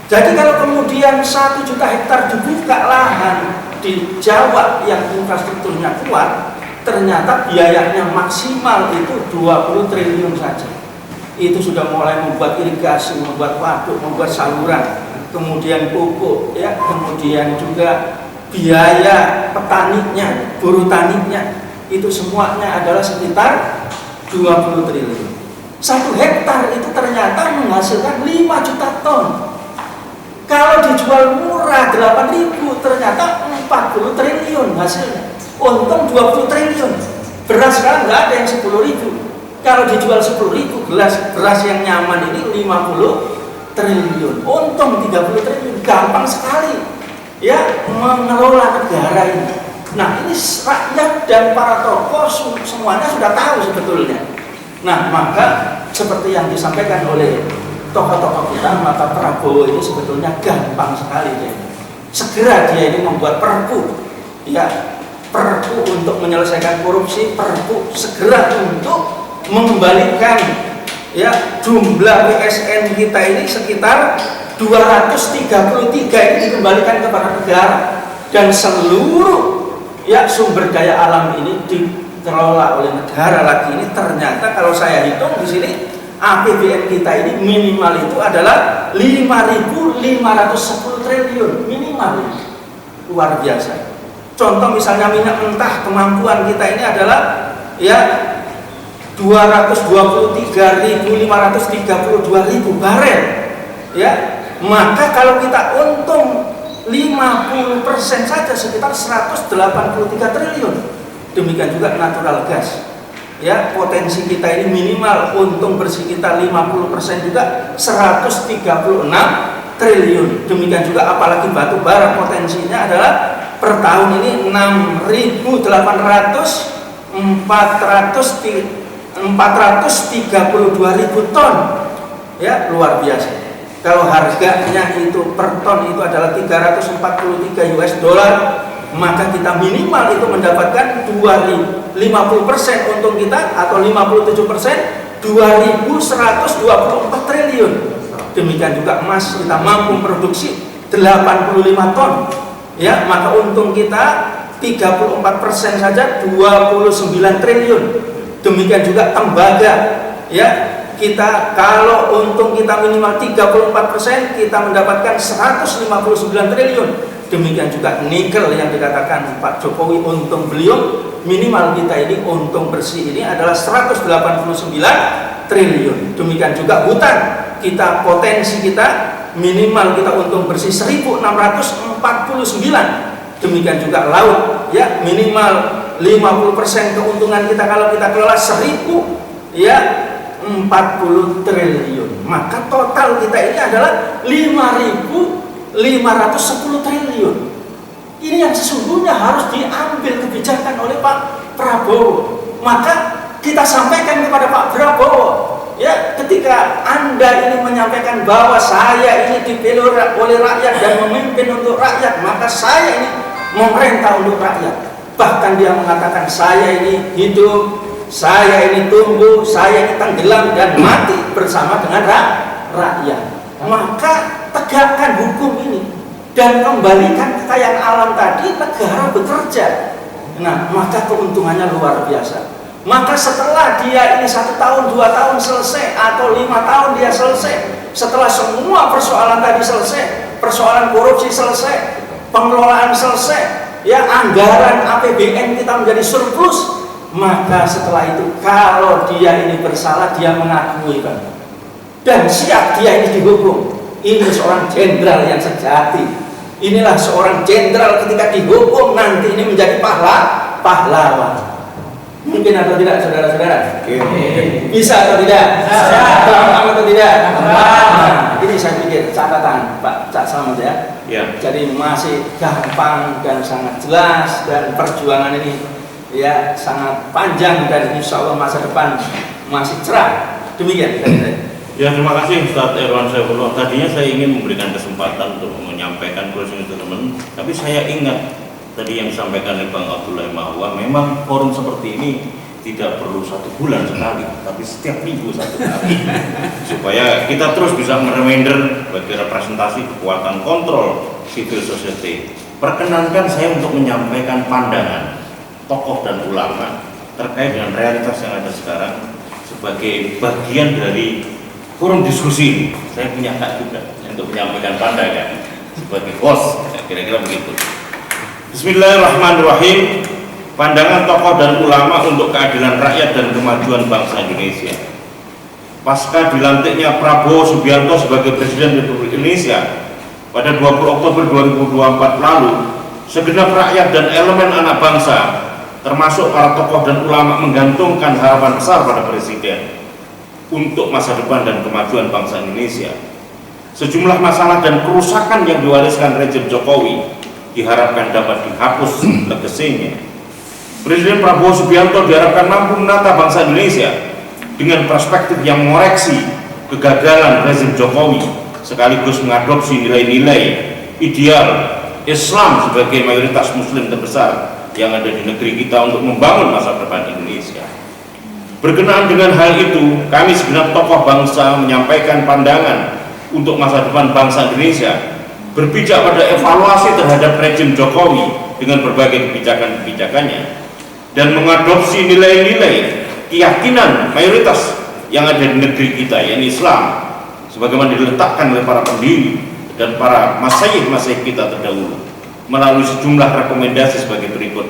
Jadi kalau kemudian 1 juta hektar dibuka lahan di Jawa yang infrastrukturnya kuat, ternyata biayanya maksimal itu 20 triliun saja. Itu sudah mulai membuat irigasi, membuat waduk, membuat saluran, kemudian pupuk, ya, kemudian juga biaya petaninya, buruh taninya, itu semuanya adalah sekitar 20 triliun. 1 hektar itu ternyata menghasilkan 5 juta ton. Kalau dijual murah 8.000, ternyata 40 triliun hasilnya. Untung 20 triliun. Beras sekarang nggak ada yang 10.000. Kalau dijual 10.000 beras yang nyaman ini 50 triliun. Untung 30 triliun. Gampang sekali ya mengelola negara ini. Nah, ini rakyat dan para tokoh semuanya sudah tahu sebetulnya. Nah, maka seperti yang disampaikan oleh tokoh-tokoh kita, maka Prabowo ini sebetulnya gampang sekali dia. Segera dia ini membuat perpu, ya, perpu untuk menyelesaikan korupsi, perpu segera untuk mengembalikan ya jumlah PSN kita ini sekitar 233 ini dikembalikan kepada negara, dan seluruh ya sumber daya alam ini dikelola oleh negara lagi. Ini ternyata kalau saya hitung di sini APBN kita ini minimal itu adalah 5.510 triliun minimal. Luar biasa. Contoh misalnya minyak mentah, kemampuan kita ini adalah ya 223.532.000 barel, ya. Maka kalau kita untung 50% saja sekitar 183 triliun. Demikian juga natural gas, ya, potensi kita ini minimal untung bersih kita 50% juga 136 triliun. Demikian juga apalagi batu bara, potensinya adalah per tahun ini 432.000 ton, ya, luar biasa. Kalau harganya itu per ton itu adalah 343 US dollar, maka kita minimal itu mendapatkan 50% untung kita atau 57% 2.124 triliun. Demikian juga emas kita mampu produksi 85 ton, ya, maka untung kita 34% saja 29 triliun. Demikian juga tembaga, ya, kita kalau untung kita minimal 34%, kita mendapatkan 159 triliun. Demikian juga nikel yang dikatakan Pak Jokowi untung beliau minimal kita ini untung bersih ini adalah 189 triliun. Demikian juga hutan, kita potensi kita minimal kita untung bersih 1.649. Demikian juga laut, ya, minimal 50% keuntungan kita kalau kita kelola 1.040 triliun. Maka total kita ini adalah 5.510 triliun. Ini yang sesungguhnya harus diambil kebijakan oleh Pak Prabowo. Maka kita sampaikan kepada Pak Prabowo, ya, ketika Anda ini menyampaikan bahwa saya ini dipilih oleh rakyat dan memimpin untuk rakyat, maka saya ini memerintah untuk rakyat. Bahkan dia mengatakan saya ini hidup saya ini tumbuh, saya ini tenggelam dan mati bersama dengan rakyat. Maka tegakkan hukum ini dan kembalikan kekayaan alam tadi, negara bekerja. Nah, maka keuntungannya luar biasa. Maka setelah dia ini 1 tahun, 2 tahun selesai, atau 5 tahun dia selesai, setelah semua persoalan tadi selesai, persoalan korupsi selesai, pengelolaan selesai, ya anggaran APBN kita menjadi surplus, maka setelah itu kalau dia ini bersalah, dia mengakui kan, dan siap dia ini dihukum. Ini seorang jenderal yang sejati. Inilah seorang jenderal ketika dihukum nanti ini menjadi pahlawan. Mungkin atau tidak, saudara-saudara? Bisa atau tidak? Paham atau tidak? Nah, ini saya pikir catatan Pak Cak Slamet ya. Jadi masih gampang dan sangat jelas, dan perjuangan ini ya sangat panjang, dan insya Allah masa depan masih cerah. Demikian dari saya. Ya, terima kasih Ustaz Irwan Saifullah. Tadinya saya ingin memberikan kesempatan untuk menyampaikan closing statement, tapi saya ingat tadi yang disampaikan oleh Bang Abdullah Mahwa, memang forum seperti ini tidak perlu 1 bulan sekali, tapi setiap minggu 1 kali, supaya kita terus bisa mereminder bagi representasi kekuatan kontrol civil society. Perkenankan saya untuk menyampaikan pandangan tokoh dan ulama terkait dengan realitas yang ada sekarang sebagai bagian dari forum diskusi ini. Saya punya hak juga untuk menyampaikan pandangan sebagai host, kira-kira begitu. Bismillahirrahmanirrahim. Pandangan tokoh dan ulama untuk keadilan rakyat dan kemajuan bangsa Indonesia. Pasca dilantiknya Prabowo Subianto sebagai Presiden Republik Indonesia pada 20 Oktober 2024 lalu, segenap rakyat dan elemen anak bangsa, termasuk para tokoh dan ulama, menggantungkan harapan besar pada Presiden untuk masa depan dan kemajuan bangsa Indonesia. Sejumlah masalah dan kerusakan yang diwariskan rejim Jokowi diharapkan dapat dihapus legasinya. Presiden Prabowo Subianto diharapkan mampu menata bangsa Indonesia dengan perspektif yang mengoreksi kegagalan rezim Jokowi, sekaligus mengadopsi nilai-nilai ideal Islam sebagai mayoritas Muslim terbesar yang ada di negeri kita untuk membangun masa depan Indonesia. Berkenaan dengan hal itu, kami segenap tokoh bangsa menyampaikan pandangan untuk masa depan bangsa Indonesia, berpijak pada evaluasi terhadap rejim Jokowi dengan berbagai kebijakan-kebijakannya, dan mengadopsi nilai-nilai keyakinan mayoritas yang ada di negeri kita, yaitu Islam, sebagaimana diletakkan oleh para pendiri dan para masyayikh kita terdahulu, melalui sejumlah rekomendasi sebagai berikut.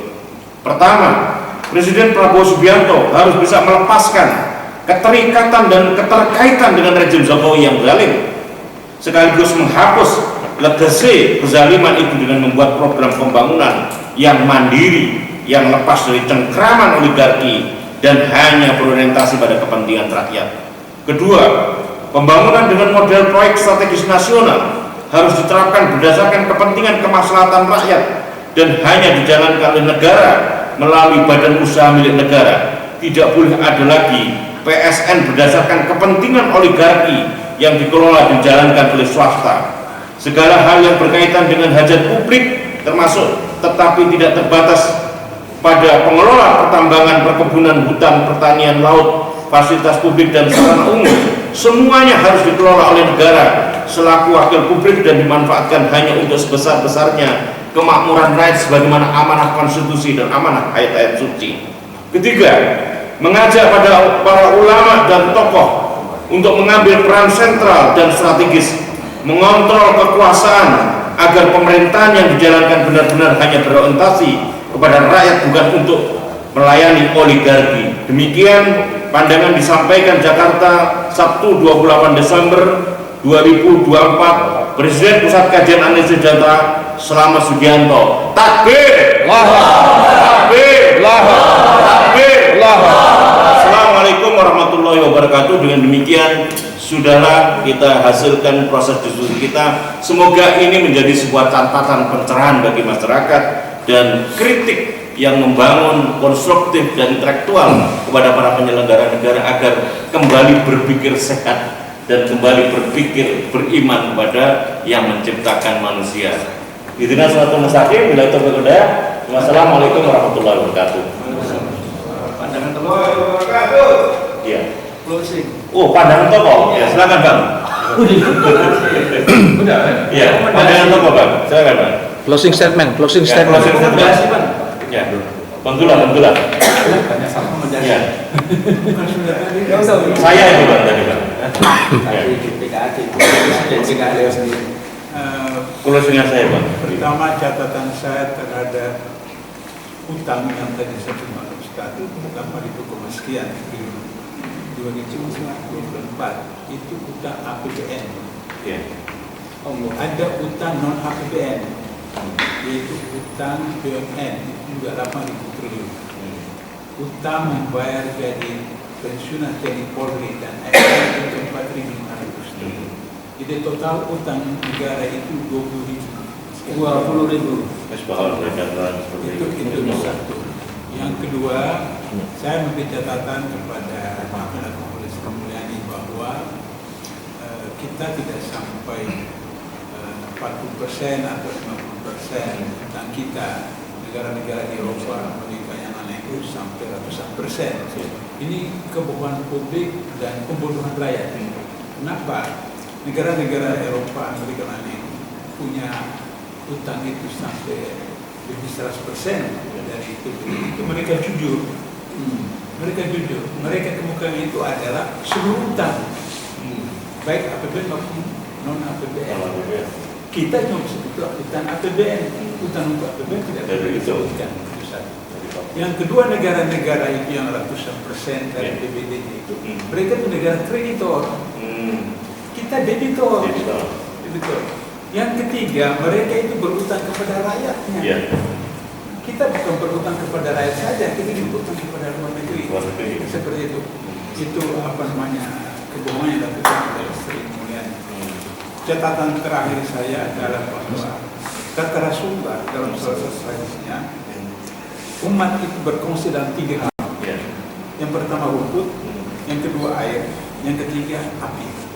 Pertama, Presiden Prabowo Subianto harus bisa melepaskan keterikatan dan keterkaitan dengan rejim Jokowi yang zalim, sekaligus menghapus legasi kezaliman itu dengan membuat program pembangunan yang mandiri, yang lepas dari cengkraman oligarki dan hanya berorientasi pada kepentingan rakyat. Kedua, pembangunan dengan model proyek strategis nasional harus diterapkan berdasarkan kepentingan kemaslahatan rakyat dan hanya dijalankan oleh negara melalui badan usaha milik negara. Tidak boleh ada lagi PSN berdasarkan kepentingan oligarki yang dikelola dan dijalankan oleh swasta. Segala hal yang berkaitan dengan hajat publik termasuk tetapi tidak terbatas pada pengelola pertambangan, perkebunan, hutan, pertanian, laut, fasilitas publik dan sarana umum, semuanya harus dikelola oleh negara selaku wakil publik dan dimanfaatkan hanya untuk sebesar-besarnya kemakmuran rakyat sebagaimana amanah konstitusi dan amanah ayat-ayat suci. Ketiga, mengajak pada para ulama dan tokoh untuk mengambil peran sentral dan strategis mengontrol kekuasaan agar pemerintahan yang dijalankan benar-benar hanya berorientasi kepada rakyat, bukan untuk melayani oligarki. Demikian pandangan disampaikan Jakarta Sabtu 28 Desember 2024 Presiden Pusat Kajian Analisis Data Slamet Subianto. Takbir! Takbir! Takbir! Assalamualaikum warahmatullahi wabarakatuh. Dengan demikian sudahlah kita hasilkan proses diskusi kita. Semoga ini menjadi sebuah catatan pencerahan bagi masyarakat dan kritik yang membangun konstruktif dan intelektual kepada para penyelenggara negara agar kembali berpikir sehat dan kembali berpikir beriman kepada yang menciptakan manusia. Dengan suatu mustaqim, bila itu berkata, wassalamualaikum warahmatullahi wabarakatuh. Pandangan Iya. Closing. Oh, pandangan tokoh. Ya, silakan Bang. Udah kan? Iya, pandangan tokoh Bang. Silakan Bang. Closing statement, closing Ya, statement. closing statement. Rekomendasi Bang. Ya. Bang Dula. Tanya sama. Ya. Bukan sudah tadi. Saya itu Bang tadi Bang. Ya. Closingnya saya Bang. Pertama catatan saya terhadap utang yang tadi saya cuma Ustaz itu 8.000 sekian di 2024 itu utang APBN. Iya. Ada utang non APBN yaitu utang BUMN itu juga 8.000 triliun. Utang membayar gaji pensiunan TNI Polri dan ASN itu 4.500 triliun. Jadi total utang negara itu 20.000. Bahwa perdagangan seperti Itu satu. Yang kedua, saya memberi catatan kepada Pak Kapolri Sri Mulyani bahwa kita tidak sampai 40% atau 50% tentang kita. Negara-negara di Eropa, Amerika yang aneh itu sampai ratusan persen. Ini kebohongan publik dan pembodohan rakyat. Kenapa? Negara-negara Eropa, Amerika yang aneh punya utang itu sampai lebih 100% dari itu mereka jujur. Mereka kemukakan itu adalah seluruh utang, baik APBN maupun non APBN. Kita cuma sebut utang APBN, utang untuk APBN tidak perlu disebutkan. Yang kedua, negara-negara itu yang ratusan persen dari PBD itu, mereka itu negara kreditor. Kita debitor. Yang ketiga, mereka itu berutang kepada rakyatnya. Iya. Kita bukan berutang kepada rakyat saja, kita juga berutang kepada luar negeri. Seperti itu. Itu kebohongan yang dilakukan oleh Sri Mulyani. Catatan terakhir saya adalah bahwa kata Rasulullah dalam salah satu hadisnya, umat itu berkongsi dalam 3 hal. Yang pertama rumput, yang kedua air, yang ketiga api.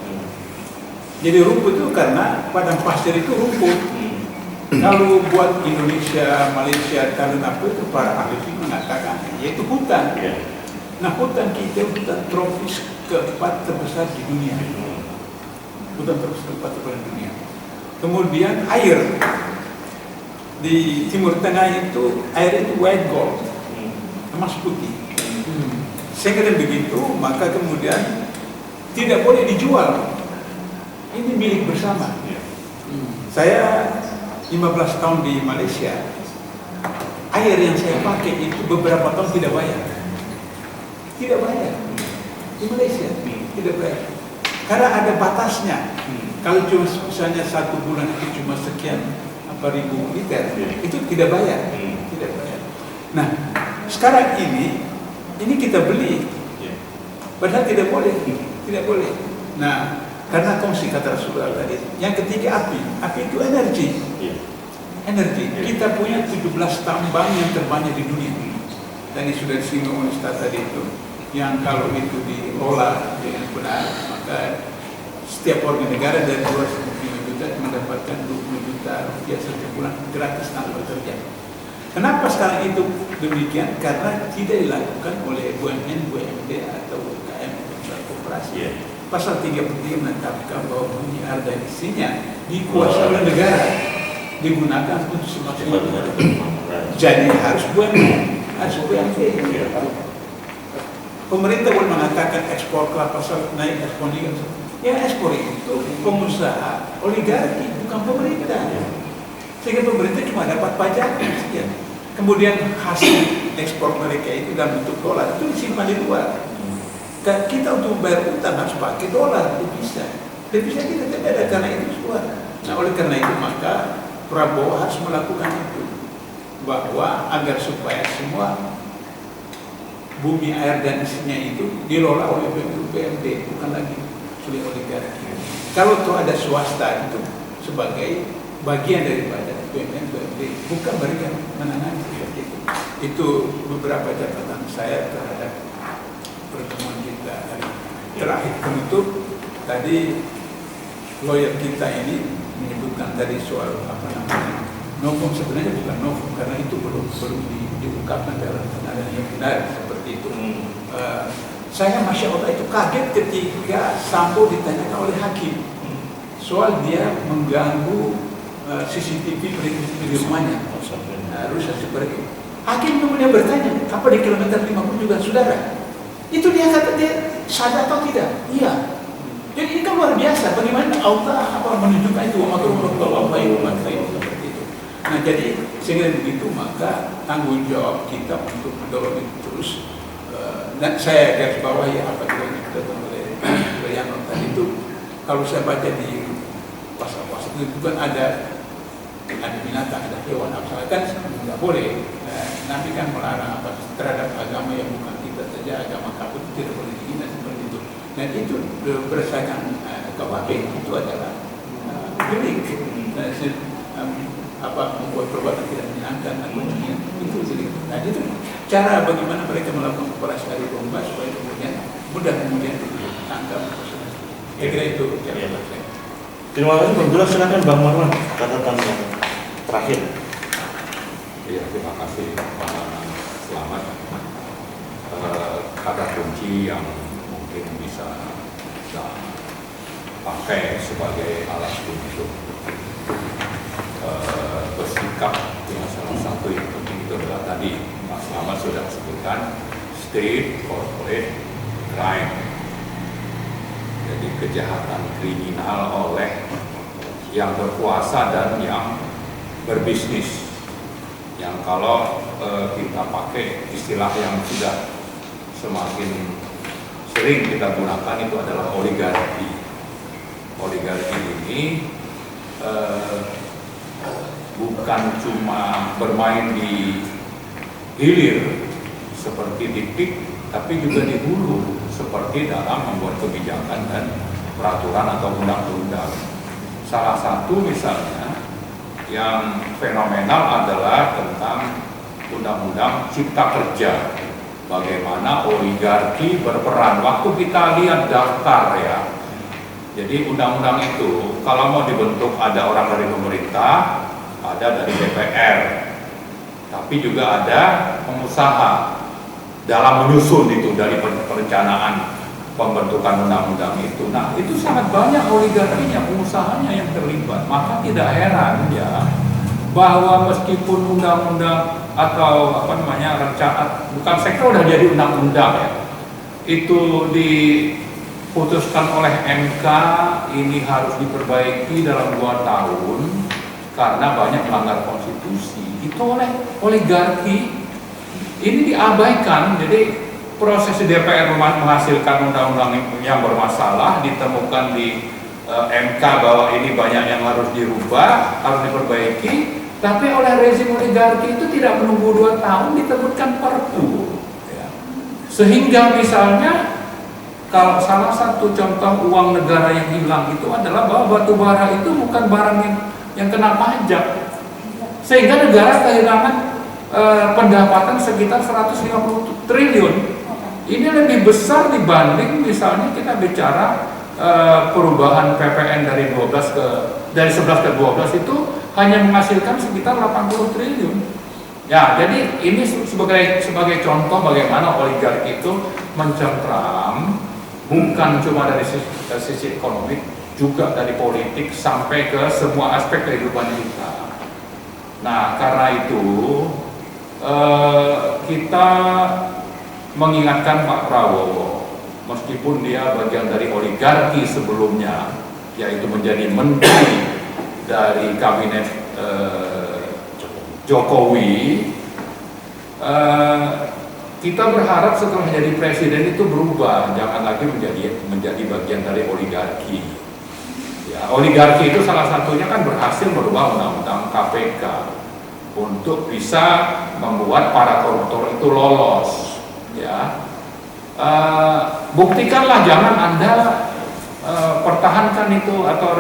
Jadi rumput itu karena padang pasir itu rumput. Kalau buat Indonesia, Malaysia, Thailand apa itu para ahli mengatakan yaitu hutan. Nah, hutan kita hutan tropis keempat terbesar di dunia. Hutan tropis keempat terbesar di dunia. Kemudian air di Timur Tengah itu air itu white gold, emas putih. Sehingga dengan begitu maka kemudian tidak boleh dijual. Ini milik bersama. Saya 15 tahun di Malaysia, air yang saya pakai itu beberapa tahun tidak bayar. Tidak bayar. Di Malaysia tidak bayar. Karena ada batasnya. Kalau cuma misalnya 1 bulan itu cuma sekian ribu liter, itu tidak bayar. Tidak bayar. Nah, sekarang ini kita beli. Padahal tidak boleh. Tidak boleh. Nah, karena kongsi kata Rasulullah tadi. Yang ketiga api. Api itu energi. Energi. Kita punya 17 tambang yang terbanyak di dunia. Tadi sudah disinggung oleh Ustaz tadi itu. Yang kalau itu diolah dengan benar, maka setiap warga negara dari 2,5 juta mendapatkan 20 juta rupiah setiap bulan gratis tanpa kerja. Kenapa sekarang itu demikian? Karena tidak dilakukan oleh BUMN, BUMD atau UMKM atau koperasi. Pasal 33 menetapkan bahwa bumi air dan isinya dikuasai oleh negara, digunakan untuk semaksimal. Jadi harus BUMN, harus BUMD. Pemerintah boleh mengatakan ekspor kelapa sawit naik, ekspor nikel. Ya, ekspor itu pengusaha oligarki, bukan pemerintah. Sehingga pemerintah cuma dapat pajak. Kemudian hasil ekspor mereka itu dalam bentuk dolar itu disimpan di luar. Kita untuk membayar utang harus pakai dolar, devisa kita tidak ada karena itu keluar. Nah, oleh karena itu maka Prabowo harus melakukan itu, bahwa agar supaya semua bumi air dan isinya itu dikelola oleh BUMD, bukan lagi oleh oligarki. Kalau itu ada swasta itu sebagai bagian daripada BUMN, BUMD, bukan mereka menangani seperti itu. Itu beberapa catatan saya terhadap pertemuan kita hari ini. Terakhir penutup, tadi lawyer kita ini menyebutkan tadi soal novum, sebenarnya bukan novum karena itu belum diungkapkan dalam kebenaran yang benar seperti itu. Saya Masya Allah itu kaget ketika Sambo ditanyakan oleh hakim soal dia mengganggu CCTV di rumahnya, rusak seperti itu. Hakim kemudian bertanya, apa di kilometer 50 juga saudara? Itu dia kata dia sadar atau tidak? Iya. Jadi ini kan luar biasa. Bagaimana Allah menunjukkan itu seperti itu. Nah jadi sehingga begitu maka tanggung jawab kita untuk mendorong itu terus. Dan saya garis bawahi apa yang dikatakan oleh Yannon tadi itu. Kalau saya baca di pasal-pasal itu kan ada binatang, ada hewan, kan nggak boleh. Nabi kan melarang apa terhadap agama yang bukan kita saja, agama kafir itu tidak boleh dihina seperti itu. Dan itu berdasarkan KUHP itu adalah delik, membuat perbuatan tidak menyenangkan atau menghina itu delik. Nah itu cara bagaimana mereka melakukan operasi dari bomba supaya kemudian mudah kemudian ditangkap. Saya kira itu cara saya. Terima kasih Bang Dula, silakan Bang Marwan catatan yang terakhir. Ya, terima kasih Pak Selamat. Kata kunci yang mungkin bisa kita pakai sebagai alat untuk bersikap, yang salah satu yang penting itu adalah tadi Pak Selamat sudah sebutkan state corporate crime. Jadi kejahatan kriminal oleh yang berkuasa dan yang berbisnis. Yang kalau kita pakai istilah yang sudah semakin sering kita gunakan itu adalah oligarki. Oligarki ini bukan cuma bermain di hilir seperti di pik, tapi juga di hulu seperti dalam membuat kebijakan dan peraturan atau undang-undang. Salah satu misalnya yang fenomenal adalah tentang undang-undang cipta kerja. Bagaimana oligarki berperan. Waktu kita lihat daftar ya, jadi undang-undang itu kalau mau dibentuk ada orang dari pemerintah, ada dari DPR, tapi juga ada pengusaha dalam menyusun itu dari perencanaan pembentukan undang-undang itu. Nah itu sangat banyak oligarkinya, pengusahanya yang terlibat. Maka tidak heran ya bahwa meskipun undang-undang atau rencana bukan sektor udah jadi undang-undang ya, itu diputuskan oleh MK ini harus diperbaiki dalam 2 tahun karena banyak melanggar konstitusi. Itu oleh oligarki ini diabaikan. Jadi proses DPR menghasilkan undang-undang yang bermasalah, ditemukan di MK bahwa ini banyak yang harus dirubah, harus diperbaiki, tapi oleh rezim oligarki itu tidak menunggu 2 tahun diterbitkan perpu. Ya. Sehingga misalnya kalau salah satu contoh uang negara yang hilang itu adalah bahwa batu bara itu bukan barang yang kena pajak, sehingga negara kehilangan pendapatan sekitar 150 triliun. Ini lebih besar dibanding misalnya kita bicara perubahan PPN dari 11 ke 12 itu hanya menghasilkan sekitar 80 triliun. Ya, jadi ini sebagai contoh bagaimana oligarki itu mencengkram bukan cuma dari sisi ekonomi, juga dari politik sampai ke semua aspek kehidupan kita. Nah, karena itu kita mengingatkan Pak Prabowo, meskipun dia bagian dari oligarki sebelumnya, yaitu menjadi menteri dari kabinet Jokowi, kita berharap setelah menjadi presiden itu berubah, jangan lagi menjadi bagian dari oligarki. Ya, oligarki itu salah satunya kan berhasil merubah undang-undang KPK untuk bisa membuat para koruptor itu lolos. Ya, buktikanlah, jangan Anda pertahankan itu atau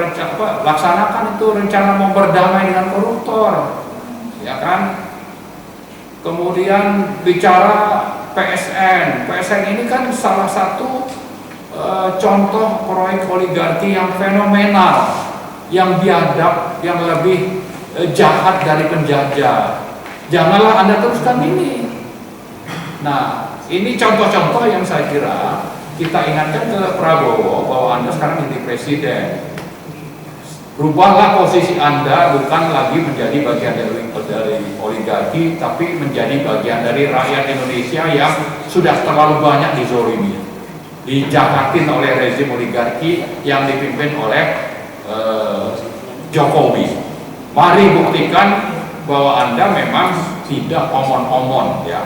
laksanakan itu rencana mau berdamai dengan koruptor, ya kan? Kemudian bicara PSN ini kan salah satu contoh proyek oligarki yang fenomenal, yang biadab, yang lebih jahat dari penjajah. Janganlah Anda teruskan ini. Nah, Ini contoh-contoh yang saya kira kita ingatkan ke Prabowo bahwa Anda sekarang jadi presiden. Rubahlah posisi Anda, bukan lagi menjadi bagian dari oligarki, tapi menjadi bagian dari rakyat Indonesia yang sudah terlalu banyak dizolimi, dijakatin oleh rezim oligarki yang dipimpin oleh Jokowi. Mari buktikan bahwa Anda memang tidak omon-omon, ya.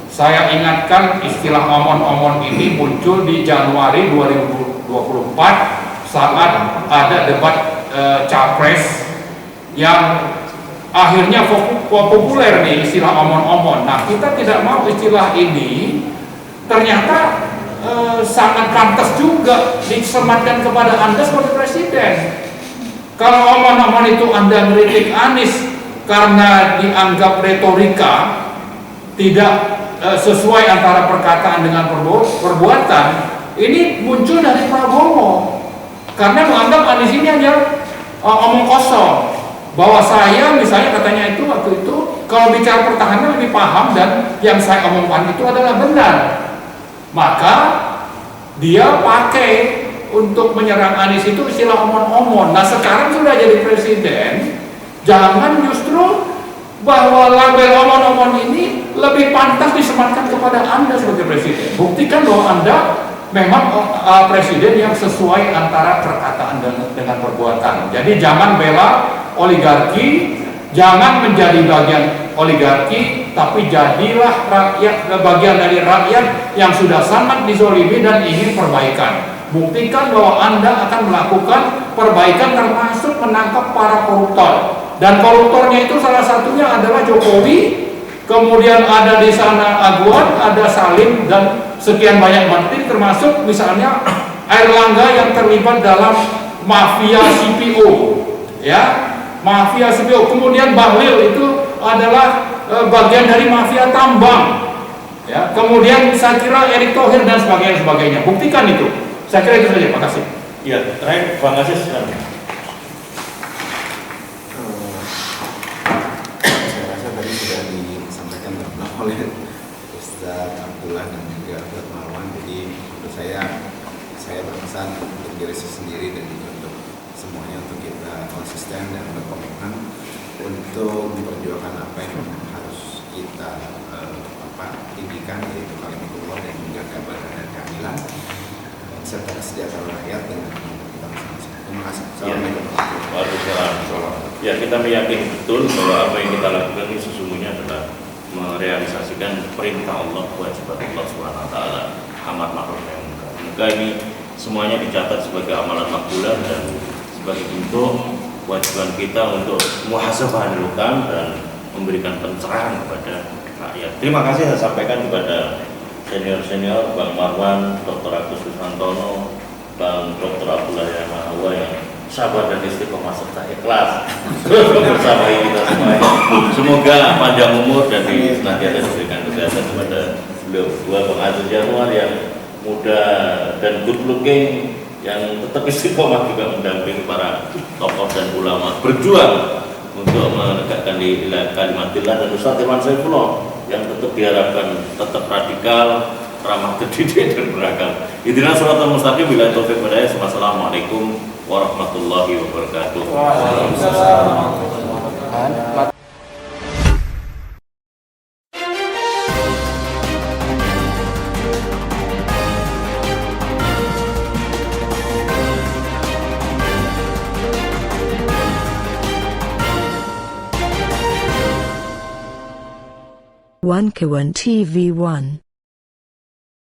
Saya ingatkan istilah omon-omon ini muncul di Januari 2024 saat ada debat capres yang akhirnya populer nih istilah omon-omon. Nah, kita tidak mau istilah ini ternyata sangat pantas juga disematkan kepada Anda sebagai presiden. Kalau omon-omon itu Anda ngeritik Anies karena dianggap retorika tidak sesuai antara perkataan dengan perbuatan, ini muncul dari Prabowo karena menganggap Anies ini hanya omong kosong, bahwa saya misalnya katanya itu waktu itu kalau bicara pertahanan lebih paham dan yang saya omongkan itu adalah benar, maka dia pakai untuk menyerang Anies itu istilah omon-omon. Nah, sekarang sudah jadi presiden, jangan justru bahwa label omon-omon ini lebih pantas disematkan kepada Anda sebagai presiden. Buktikan bahwa Anda memang presiden yang sesuai antara perkataan dengan perbuatan. Jadi jangan bela oligarki, jangan menjadi bagian oligarki, tapi jadilah rakyat, bagian dari rakyat yang sudah sangat dizolimi dan ingin perbaikan. Buktikan bahwa Anda akan melakukan perbaikan termasuk menangkap para koruptor. Dan koruptornya itu salah satunya adalah Jokowi, kemudian ada di sana Aguan, ada Salim, dan sekian banyak menteri, termasuk misalnya Airlangga yang terlibat dalam mafia CPO, ya, mafia CPO. Kemudian Bahlil itu adalah bagian dari mafia tambang, ya. Kemudian saya kira Erick Thohir dan sebagainya. Buktikan itu. Saya kira itu saja. Terima kasih. Ya, terakhir Bang Aziz. Oleh Ustaz Abdullah dan juga Ustaz Marwan. Jadi menurut saya berpesan untuk diri saya sendiri dan juga untuk semuanya, untuk kita konsisten dan berkomitmen untuk memperjuangkan apa yang harus kita tinggikan, yaitu kalimatullah dan menjaga kebenaran dan keadilan serta kesejahteraan rakyat dengan kita masing-masing. Terima kasih. Assalamualaikum warahmatullahi wabarakatuh. Ya, kita meyakini betul bahwa apa yang kita lakukan ini sesungguhnya adalah merealisasikan perintah Allah, kewajiban Allah SWT, amat makruf yang munkar. Semoga ini semuanya dicatat sebagai amalan makbulah dan sebagai bentuk kewajiban kita untuk muhasabah hukam dan memberikan pencerahan kepada rakyat. Terima kasih saya sampaikan kepada senior-senior Bang Marwan, Dr. Agus Susantono, Bang Dr. Abdullah Yamahawa yang sabar dan istiqomah serta ikhlas bersama kita semuanya. Semoga panjang umur dan senantiasa diberikan kesehatan kepada beliau berdua, Bang Aziz Yanuar yang muda dan good looking, yang tetap istiqomah juga mendampingi para tokoh dan ulama berjuang untuk menegakkan kalimatillah, dan Ustaz Irwan Saifullah yang tetap diharapkan tetap radikal, ramah terdidik dan beragam. Ihdinas shiratal mustaqim, billahi taufiq wal hidayah. Wassalamualaikum warahmatullahi wabarakatuh. Waalaikumsalam. One K1 TV1